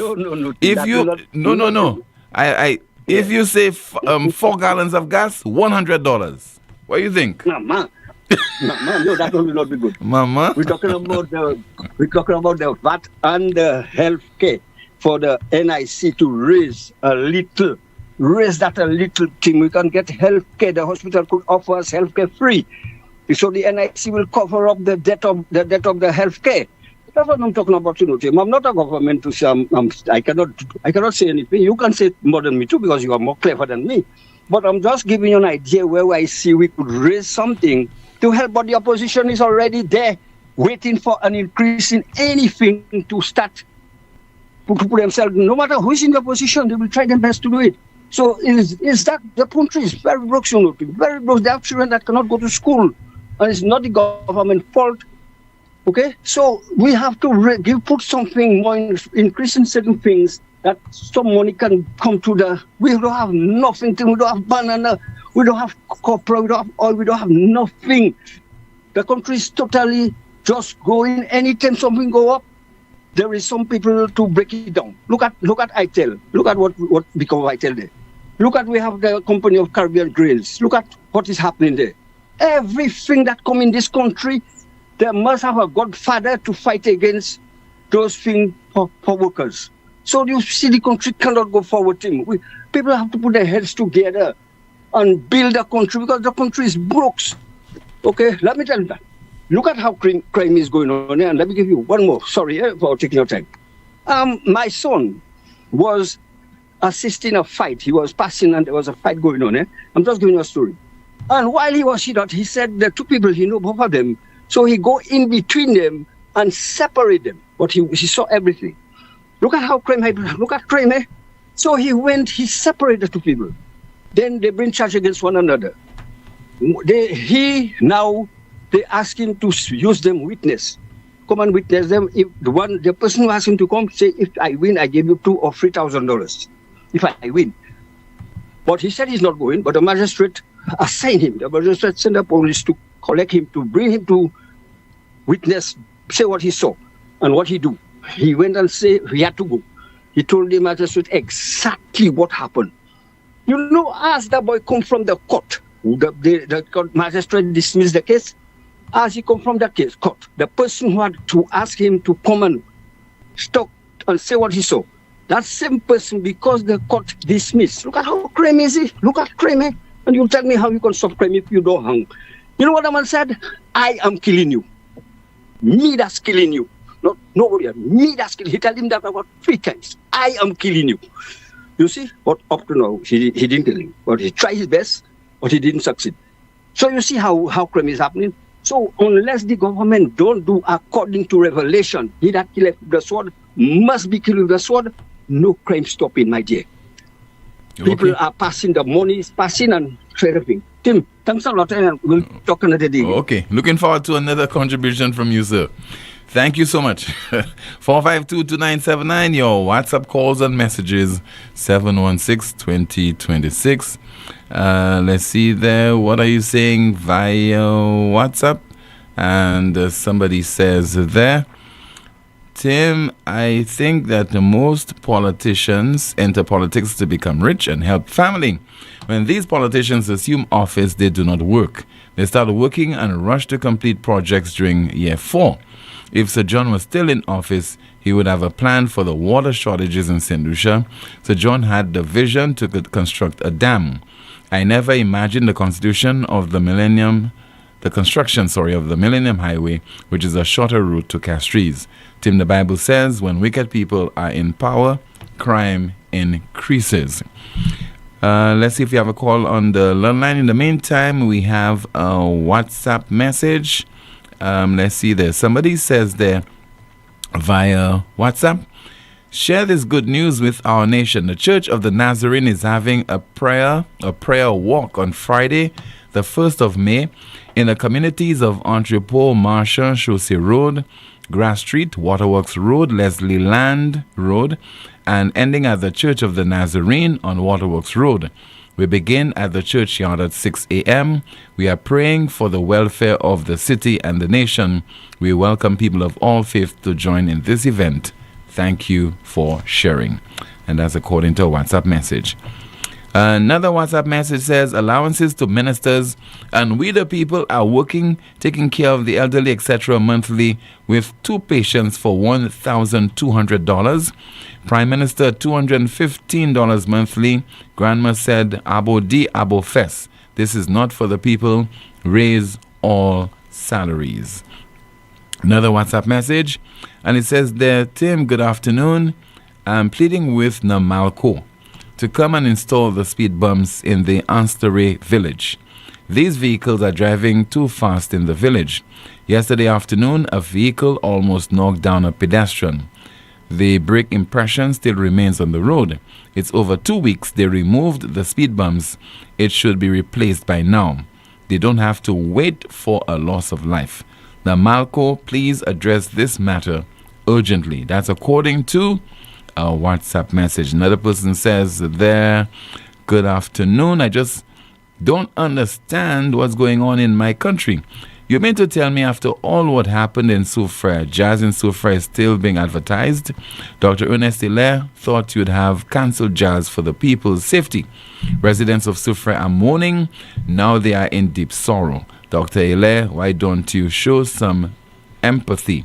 if you say 4 gallons of gas, $100. What do you think? No, that will not be good. Mama, we're talking about the VAT and the health care for the NIC to raise that a little thing. We can get health care. The hospital could offer us health care free. So the NIC will cover up the debt of the health care. That's what I'm talking about, Tim. I'm not a government to say I cannot say anything. You can say more than me too because you are more clever than me. But I'm just giving you an idea where I see we could raise something to help, but the opposition is already there waiting for an increase in anything to start to put themselves. No matter who is in the opposition, they will try their best to do it. So is that the country is very broke, very broke. They have children that cannot go to school, and it's not the government fault. Okay, so we have to put something more increasing certain things that some money can come to the. We don't have nothing. We don't have banana. We don't have copra. We don't have oil. We don't have nothing. The country is totally just going. Anytime something go up, there is some people to break it down. Look at ITEL. Look at what become of ITEL there. Look at we have the Company of Caribbean Grains. Look at what is happening there. Everything that come in this country, they must have a godfather to fight against those things for workers. So you see the country cannot go forward. People have to put their heads together and build a country because the country is broke. Okay, let me tell you that. Look at how crime is going on here. And let me give you one more. Sorry for taking your time. My son was assisting a fight. He was passing and there was a fight going on. I'm just giving you a story. And while he was hit out, he said the two people, he knew both of them. So he go in between them and separate them. But he saw everything. Look at how crime, look at crime. So he separated the two people. Then they bring charge against one another. They ask him to use them witness. Come and witness them. If the person who asked him to come, say, if I win, I give you $2,000 or $3,000. If I win. But he said he's not going, but the magistrate assigned him. The magistrate sent the police to collect him, to bring him to witness, say what he saw and what he do. He went and said he had to go. He told the magistrate exactly what happened. You know, as the boy come from the court, the court magistrate dismissed the case. As he come from the case court, the person who had to ask him to come and stop and say what he saw, that same person, because the court dismissed. Look at how crime is it? Look at crime, and you tell me how you can stop crime if you don't hang. You know what the man said? I am killing you. Me that's killing you. Not nobody else. Me that's killing you. He told him that about 3 times. I am killing you. You see? But up to now, he didn't kill him. But he tried his best, but he didn't succeed. So you see how crime is happening? So unless the government don't do according to revelation, he that killeth with the sword must be killed with the sword, no crime stopping, my dear. People are passing, the money is passing and everything. Tim, thanks a lot, and we'll talk another day. Okay, looking forward to another contribution from you, sir. Thank you so much. 452-2979, your WhatsApp calls and messages, 716-2026. Let's see there. What are you saying via WhatsApp? And somebody says there, Tim, I think that the most politicians enter politics to become rich and help family. When these politicians assume office, they do not work. They start working and rush to complete projects during year 4. If Sir John was still in office, he would have a plan for the water shortages in St. Lucia. Sir John had the vision to construct a dam. I never imagined the construction of the Millennium Highway, which is a shorter route to Castries. Tim, the Bible says, when wicked people are in power, crime increases. Let's see if we have a call on the line. In the meantime, we have a WhatsApp message. Let's see there. Somebody says there via WhatsApp, share this good news with our nation. The Church of the Nazarene is having a prayer walk on Friday, the 1st of May, in the communities of Entrepot, Marshall, Chaussee Road, Grass Street, Waterworks Road, Leslie Land Road, and ending at the Church of the Nazarene on Waterworks Road. We begin at the churchyard at 6 a.m. We are praying for the welfare of the city and the nation. We welcome people of all faiths to join in this event. Thank you for sharing. And that's according to a WhatsApp message. Another WhatsApp message says, allowances to ministers and we the people are working, taking care of the elderly, etc. monthly with 2 patients for $1,200. Prime Minister, $215 monthly. Grandma said, Abo di Abo Fes. This is not for the people. Raise all salaries. Another WhatsApp message. And it says there, Tim, good afternoon. I'm pleading with Namalco to come and install the speed bumps in the Anstare village. These vehicles are driving too fast in the village. Yesterday afternoon, a vehicle almost knocked down a pedestrian. The brake impression still remains on the road. It's over 2 weeks they removed the speed bumps. It should be replaced by now. They don't have to wait for a loss of life. Namalco, please address this matter urgently. That's according to a WhatsApp message. Another person says there, good afternoon. I just don't understand what's going on in my country. You mean to tell me after all what happened in Soufriere, jazz in Soufriere is still being advertised? Dr. Ernest Hilaire thought you'd have cancelled jazz for the people's safety. Residents of Soufriere are mourning. Now they are in deep sorrow. Dr. Hilaire, why don't you show some empathy?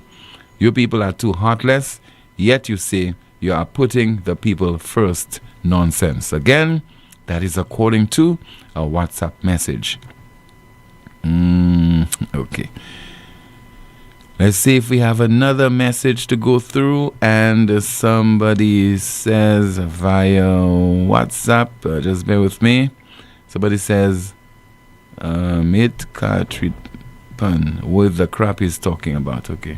You people are too heartless, yet you say you are putting the people first. Nonsense. Again, that is according to a WhatsApp message. Okay. Let's see if we have another message to go through. And somebody says via WhatsApp, just bear with me. Somebody says, it can't treat pun with the crap he's talking about. Okay.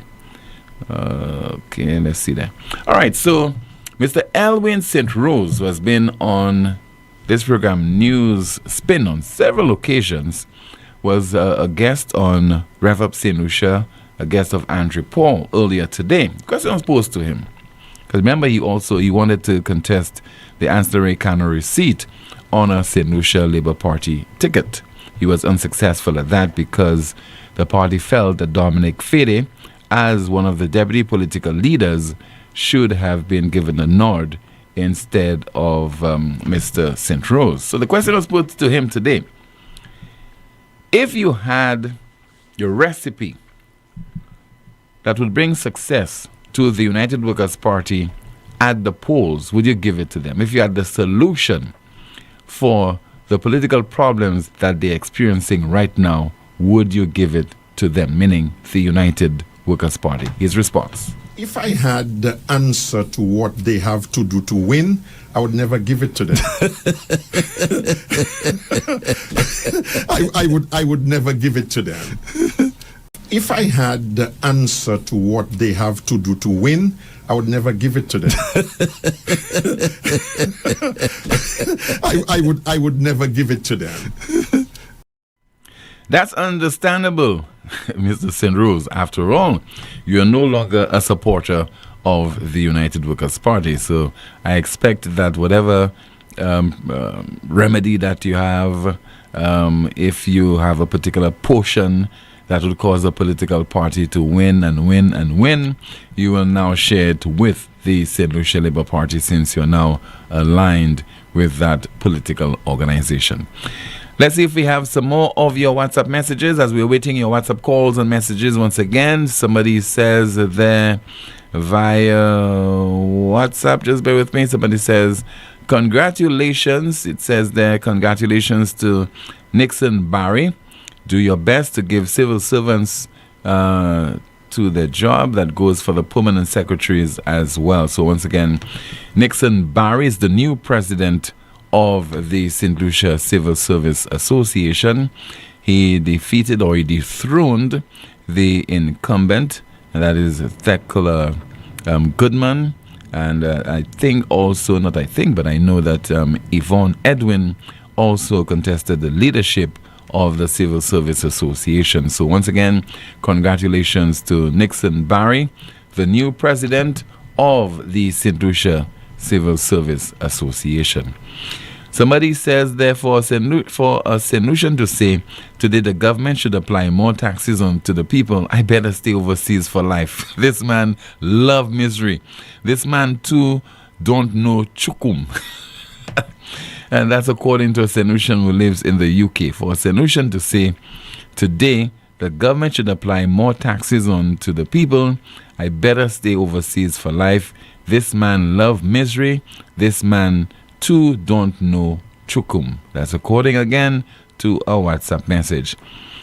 Okay, let's see that. All right, so Mr. Elwin St. Rose has been on this program, NewsSpin, on several occasions. Was a guest on Rev Up St. Lucia, a guest of Andrew Paul earlier today. Question was posed to him. Because remember, he wanted to contest the ancillary cannery seat on a St. Lucia Labour Party ticket. He was unsuccessful at that because the party felt that Dominic Fede, as one of the deputy political leaders, should have been given a nod instead of Mr. St. Rose. So the question was put to him today. If you had your recipe that would bring success to the United Workers' Party at the polls, would you give it to them? If you had the solution for the political problems that they're experiencing right now, would you give it to them, meaning the United Workers' Party? His response. If I had the answer to what they have to do to win, I would never give it to them. I would never give it to them. If I had the answer to what they have to do to win, I would never give it to them. I would never give it to them. That's understandable, Mr. St. Rose. After all, you're no longer a supporter of the United Workers' Party. So I expect that whatever remedy that you have, if you have a particular portion that would cause a political party to win and win and win, you will now share it with the St. Lucia Labour Party, since you're now aligned with that political organization. Let's see if we have some more of your WhatsApp messages as we're waiting your WhatsApp calls and messages once again. Somebody says there via WhatsApp, just bear with me. Somebody says, congratulations. It says there, congratulations to Nixon Barry. Do your best to give civil servants to their job. That goes for the permanent secretaries as well. So once again, Nixon Barry is the new president of the St. Lucia Civil Service Association. He defeated or he dethroned the incumbent, and that is Thekla Goodman. And I think also, not I think, but I know that Yvonne Edwin also contested the leadership of the Civil Service Association. So once again, congratulations to Nixon Barry, the new president of the St. Lucia Civil Service Association. Somebody says, therefore, for a St. Lucian to say, today the government should apply more taxes on to the people, I better stay overseas for life. This man love misery. This man too don't know chukum. And that's according to a St. Lucian who lives in the UK. For a St. Lucian to say, today the government should apply more taxes on to the people, I better stay overseas for life. This man love misery. This man too don't know chukum. That's according again to a WhatsApp message.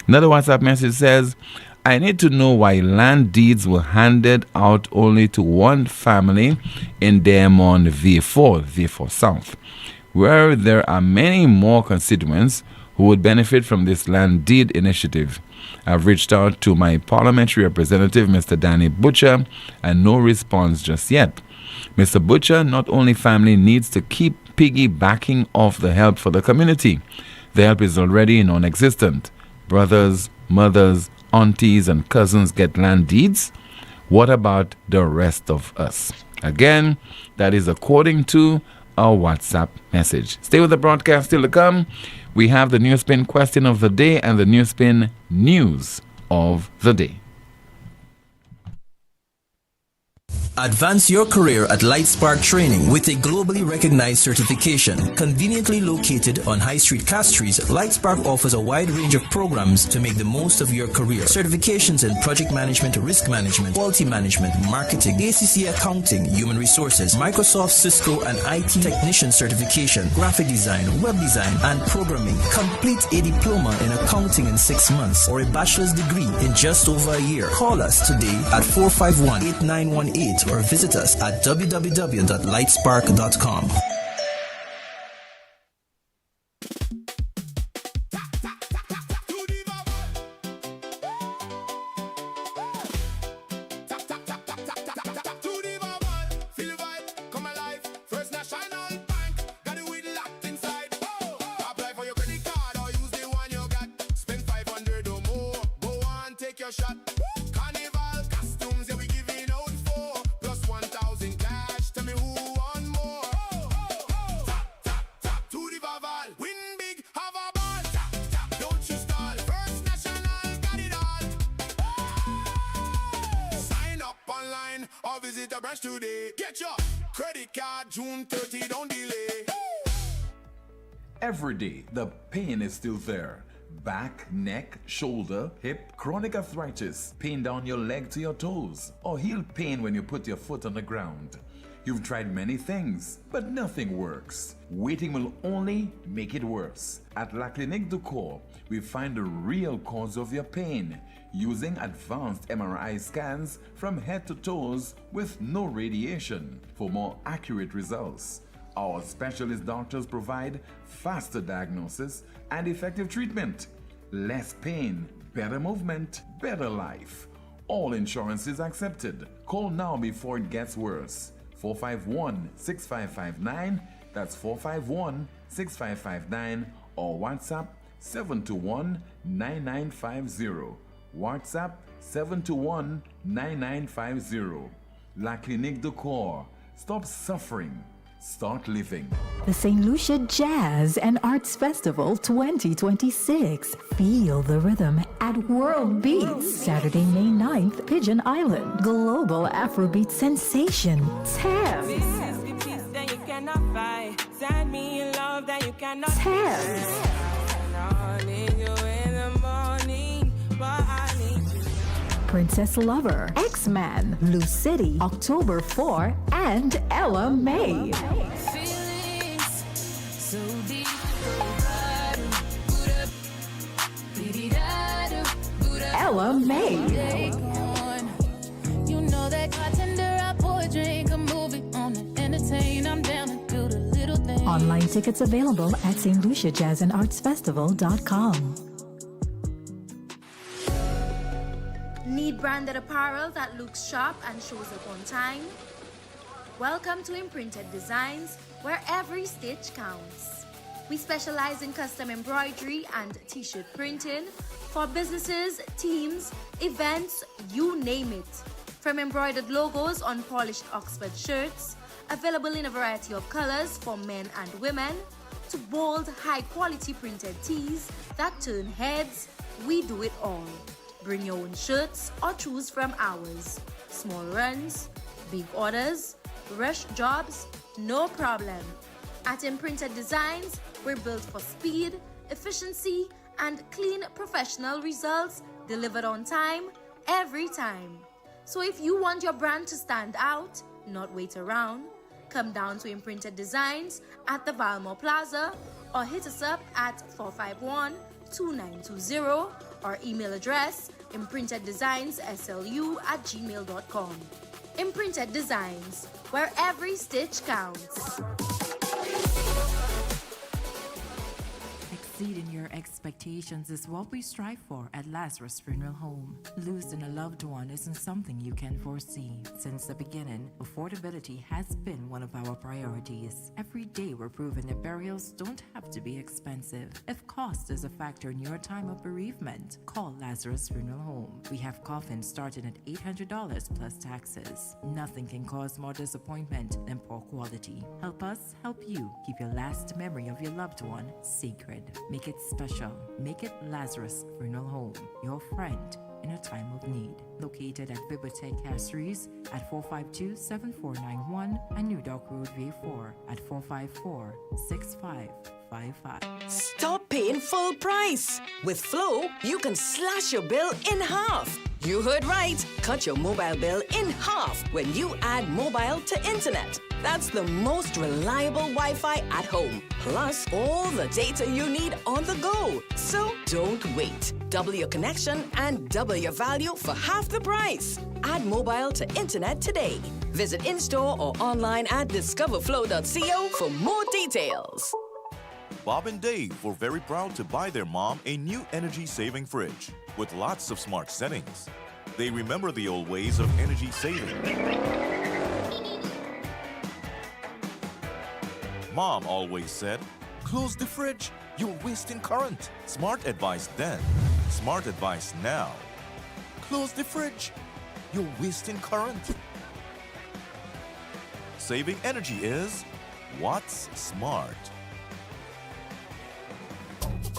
Another WhatsApp message says, I need to know why land deeds were handed out only to one family in Diamond V4 South, where there are many more constituents who would benefit from this land deed initiative. I've reached out to my parliamentary representative, Mr. Danny Butcher, and no response just yet. Mr. Butcher, not only family needs to keep piggybacking off the help for the community. The help is already non-existent. Brothers, mothers, aunties, and cousins get land deeds. What about the rest of us? Again, that is according to our WhatsApp message. Stay with the broadcast still to come. We have the NewsSpin question of the day and the NewsSpin news of the day. Advance your career at Lightspark Training with a globally recognized certification. Conveniently located on High Street, Castries, Lightspark offers a wide range of programs to make the most of your career. Certifications in project management, risk management, quality management, marketing, ACC accounting, human resources, Microsoft, Cisco, and IT technician certification, graphic design, web design, and programming. Complete a diploma in accounting in 6 months or a bachelor's degree in just over a year. Call us today at 451-8918 or visit us at www.lightspark.com. Every day, the pain is still there. Back, neck, shoulder, hip, chronic arthritis, pain down your leg to your toes, or heel pain when you put your foot on the ground. You've tried many things, but nothing works. Waiting will only make it worse. At La Clinique du Corps, we find the real cause of your pain using advanced MRI scans from head to toes with no radiation for more accurate results. Our specialist doctors provide faster diagnosis and effective treatment. Less pain, better movement, better life. All insurance is accepted. Call now before it gets worse. 451-6559, that's 451-6559, or WhatsApp 721-9950. WhatsApp 721-9950. La Clinique du Corps. Stop suffering. Start living. The St. Lucia Jazz and Arts Festival 2026. Feel the rhythm at World Beats. Saturday, May 9th, Pigeon Island. Global Afrobeat sensation, Thames. Thames. Princess Lover, X-Man, Blue City, October 4, and Ella May. Ella May. You know that bartender, I pour a drink, a movie on it, entertain, I'm down to do the little things. Online tickets available at stluciajazzandartsfestival.com. Need branded apparel that looks sharp and shows up on time? Welcome to Imprinted Designs, where every stitch counts. We specialize in custom embroidery and t-shirt printing for businesses, teams, events, you name it. From embroidered logos on polished Oxford shirts, available in a variety of colors for men and women, to bold, high-quality printed tees that turn heads, we do it all. Bring your own shirts or choose from ours. Small runs, big orders, rush jobs, no problem. At Imprinted Designs, we're built for speed, efficiency, and clean professional results delivered on time, every time. So if you want your brand to stand out, not wait around, come down to Imprinted Designs at the Valmore Plaza or hit us up at 451-2920 or email address imprinteddesignsSLU@gmail.com. Imprinted Designs, where every stitch counts. Exceeding your expectations is what we strive for at Lazarus Funeral Home. Losing a loved one isn't something you can foresee. Since the beginning, affordability has been one of our priorities. Every day we're proving that burials don't have to be expensive. If cost is a factor in your time of bereavement, call Lazarus Funeral Home. We have coffins starting at $800 plus taxes. Nothing can cause more disappointment than poor quality. Help us help you keep your last memory of your loved one sacred. Make it special. Make it Lazarus Funeral Home, your friend in a time of need. Located at Bibliotheque Castries at 452-7491 and New Dock Road, V4 at 454-6555. Stop paying full price. With Flow, you can slash your bill in half. You heard right. Cut your mobile bill in half when you add mobile to internet. That's the most reliable Wi-Fi at home. Plus, all the data you need on the go. So don't wait. Double your connection and double your value for half the price. Add mobile to internet today. Visit in-store or online at discoverflow.co for more details. Bob and Dave were very proud to buy their mom a new energy-saving fridge with lots of smart settings. They remember the old ways of energy saving. Mom always said, "Close the fridge, you're wasting current." Smart advice then, smart advice now. Close the fridge, you're wasting current. Saving energy is what's smart.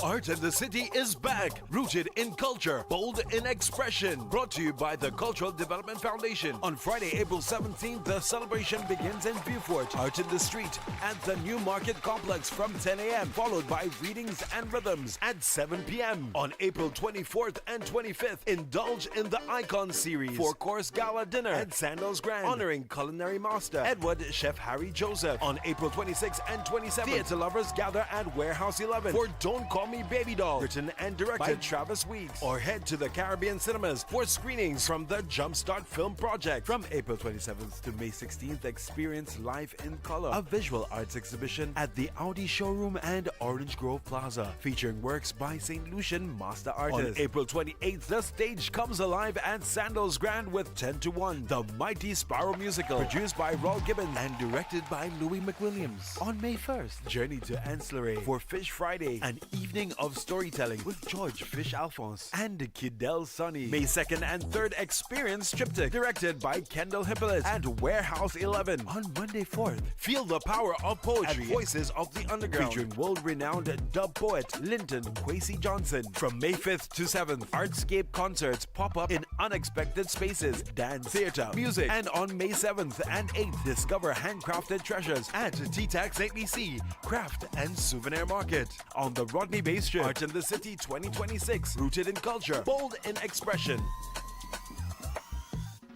Art in the City is back, rooted in culture, bold in expression. Brought to you by the Cultural Development Foundation. On Friday, April 17th, the celebration begins in Beaufort. Art in the Street at the New Market Complex from 10 a.m., followed by readings and rhythms at 7 p.m. On April 24th and 25th, indulge in the Icon Series, 4-course gala dinner at Sandals Grand, honoring culinary master Edward Chef Harry Joseph. On April 26th and 27th, theater lovers gather at Warehouse 11 for Don't Call Me Baby Doll, written and directed by Travis Weeks. Or head to the Caribbean Cinemas for screenings from the Jumpstart Film Project. From April 27th to May 16th, experience Life in Color, a visual arts exhibition at the Audi Showroom and Orange Grove Plaza, featuring works by St. Lucian master artists. On April 28th, the stage comes alive at Sandals Grand with 10 to 1, the Mighty Sparrow musical, produced by Raul Gibbons and directed by Louis McWilliams. On May 1st, journey to Ancillary for Fish Friday, an evening of storytelling with George Fish Alphonse and Kidel Sonny. May 2nd and 3rd, experience Triptych, directed by Kendall Hippolyte at Warehouse 11. On Monday 4th, feel the power of poetry at Voices of the Underground, featuring world-renowned dub poet Linton Kwesi Johnson. From May 5th to 7th, Artscape concerts pop up in unexpected spaces, dance, theater, music. And on May 7th and 8th, discover handcrafted treasures at T-Tax ABC, Craft and Souvenir Market. On the Rodney Bay Strip, Art in the City 2026, rooted in culture, bold in expression.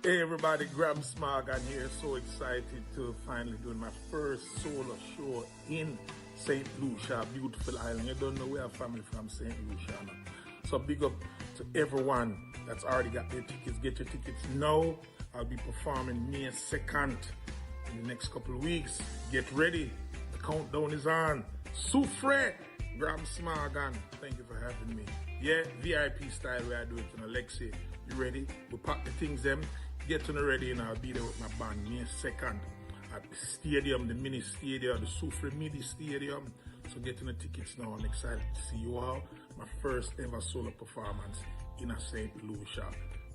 Hey everybody, Graham Smargan here. So excited to finally do my first solo show in St. Lucia, beautiful island. You don't know where I'm family from St. Lucia now. So big up to everyone that's already got their tickets. Get your tickets now. I'll be performing May 2nd in the next couple of weeks. Get ready. The countdown is on. Soufriere, Graham Smargan. Thank you for having me. Yeah, VIP style where I do it. Lexi, you ready? We pack the things them. Get to ready and I'll be there with my band May 2nd at the stadium, the mini stadium, the Soufriere mini stadium. So get the tickets now. I'm excited to see you all. My first ever solo performance in a St. Lucia,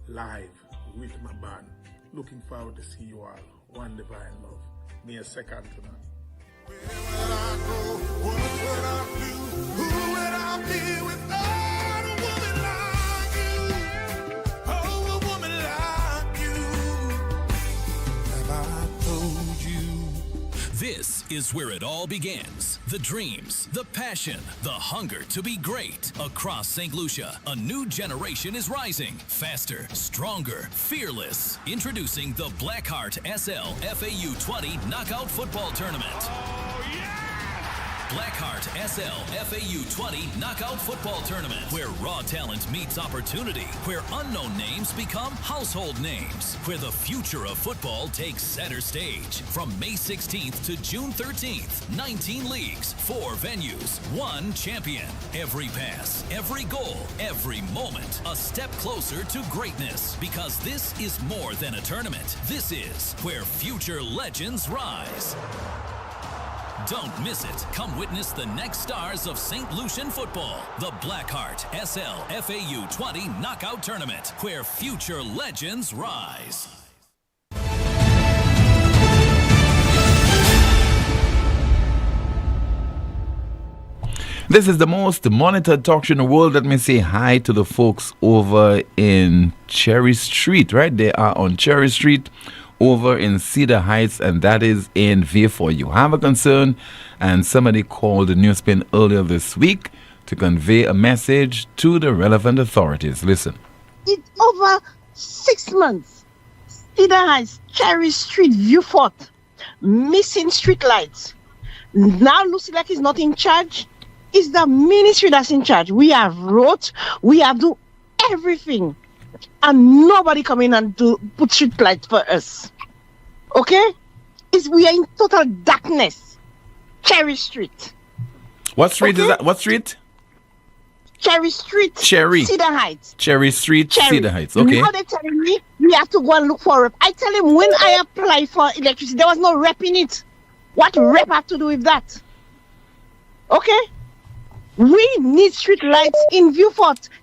live with my band. Looking forward to see you all. One divine love. May 2nd tonight. Where would I go? What would I do? Who would I be without a woman like you? Oh, a woman like you. Have I told you? This is where it all begins. The dreams, the passion, the hunger to be great. Across St. Lucia, a new generation is rising. Faster, stronger, fearless. Introducing the Blackheart SL FAU 20 Knockout Football Tournament. Blackheart SL FAU 20 Knockout Football Tournament, where raw talent meets opportunity, where unknown names become household names, where the future of football takes center stage. From May 16th to June 13th, 19 leagues, 4 venues, 1 champion. Every pass, every goal, every moment, a step closer to greatness. Because this is more than a tournament. This is where future legends rise. Don't miss it. Come witness the next stars of St. Lucian football. The Blackheart SL FAU 20 Knockout Tournament, where future legends rise. This is the most monitored talk show in the world. Let me say hi to the folks over in Cherry Street, right? They are on Cherry Street over in Cedar Heights, and that is in Vieux. You have a concern, and somebody called the NewsSpin earlier this week to convey a message to the relevant authorities. Listen. It's over 6 months. Cedar Heights, Cherry Street, Vieux, missing street lights. Now Lucy Lake is not in charge. It's the ministry that's in charge. We have wrote, we have do everything, and nobody come in and put street lights for us. Okay? We are in total darkness. Cherry Street. What street is that? What street? Cherry Street. Cherry. Cedar Heights. Cherry Street, Cherry. Cedar Heights. Okay. Now they're telling me we have to go and look for a rep. I tell him when I apply for electricity, there was no rep in it. What rep have to do with that? Okay? We need street lights in Vieux,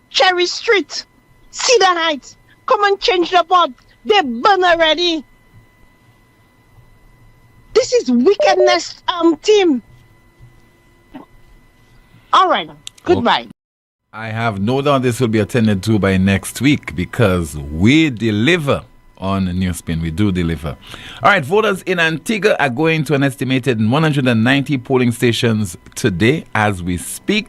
Cherry Street, Cedar Heights. Come and change the board. They burn already. This is wickedness, team. All right. Goodbye. I have no doubt this will be attended to by next week because we deliver on NewsSpin. We do deliver. All right, voters in Antigua are going to an estimated 190 polling stations today as we speak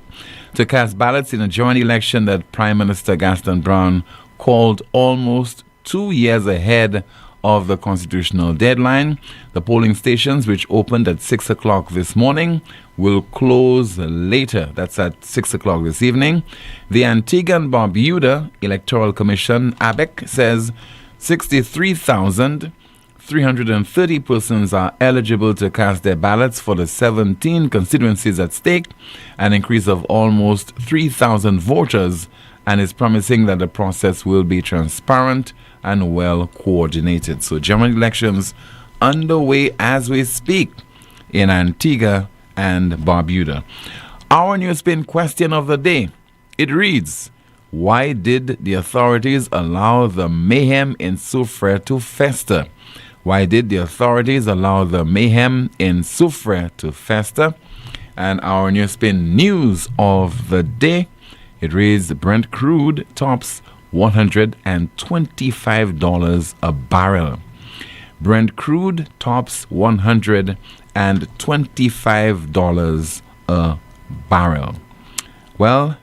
to cast ballots in a joint election that Prime Minister Gaston Brown called almost 2 years ahead of the constitutional deadline. The polling stations, which opened at 6 o'clock this morning, will close later. That's at 6 o'clock this evening. The Antigua and Barbuda Electoral Commission, ABEC, says 63,330 persons are eligible to cast their ballots for the 17 constituencies at stake, an increase of almost 3,000 voters, and is promising that the process will be transparent and well coordinated. So general elections underway as we speak in Antigua and Barbuda. Our NewsSpin question of the day, it reads, why did the authorities allow the mayhem in Soufriere to fester? Why did the authorities allow the mayhem in Soufriere to fester? And our NewsSpin news of the day, it reads, Brent crude tops $125 a barrel. Brent crude tops $125 a barrel. Well,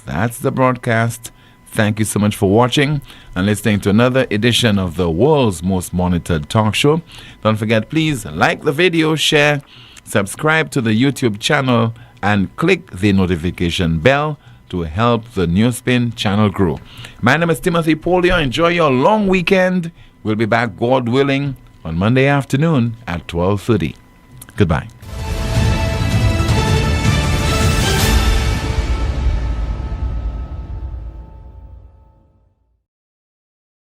that's the broadcast. Thank you so much for watching and listening to another edition of the world's most monitored talk show. Don't forget, please like the video, share, subscribe to the YouTube channel, and click the notification bell to help the NewsSpin channel grow. My name is Timothy Poleon. Enjoy your long weekend. We'll be back, God willing, on Monday afternoon at 12:30. Goodbye.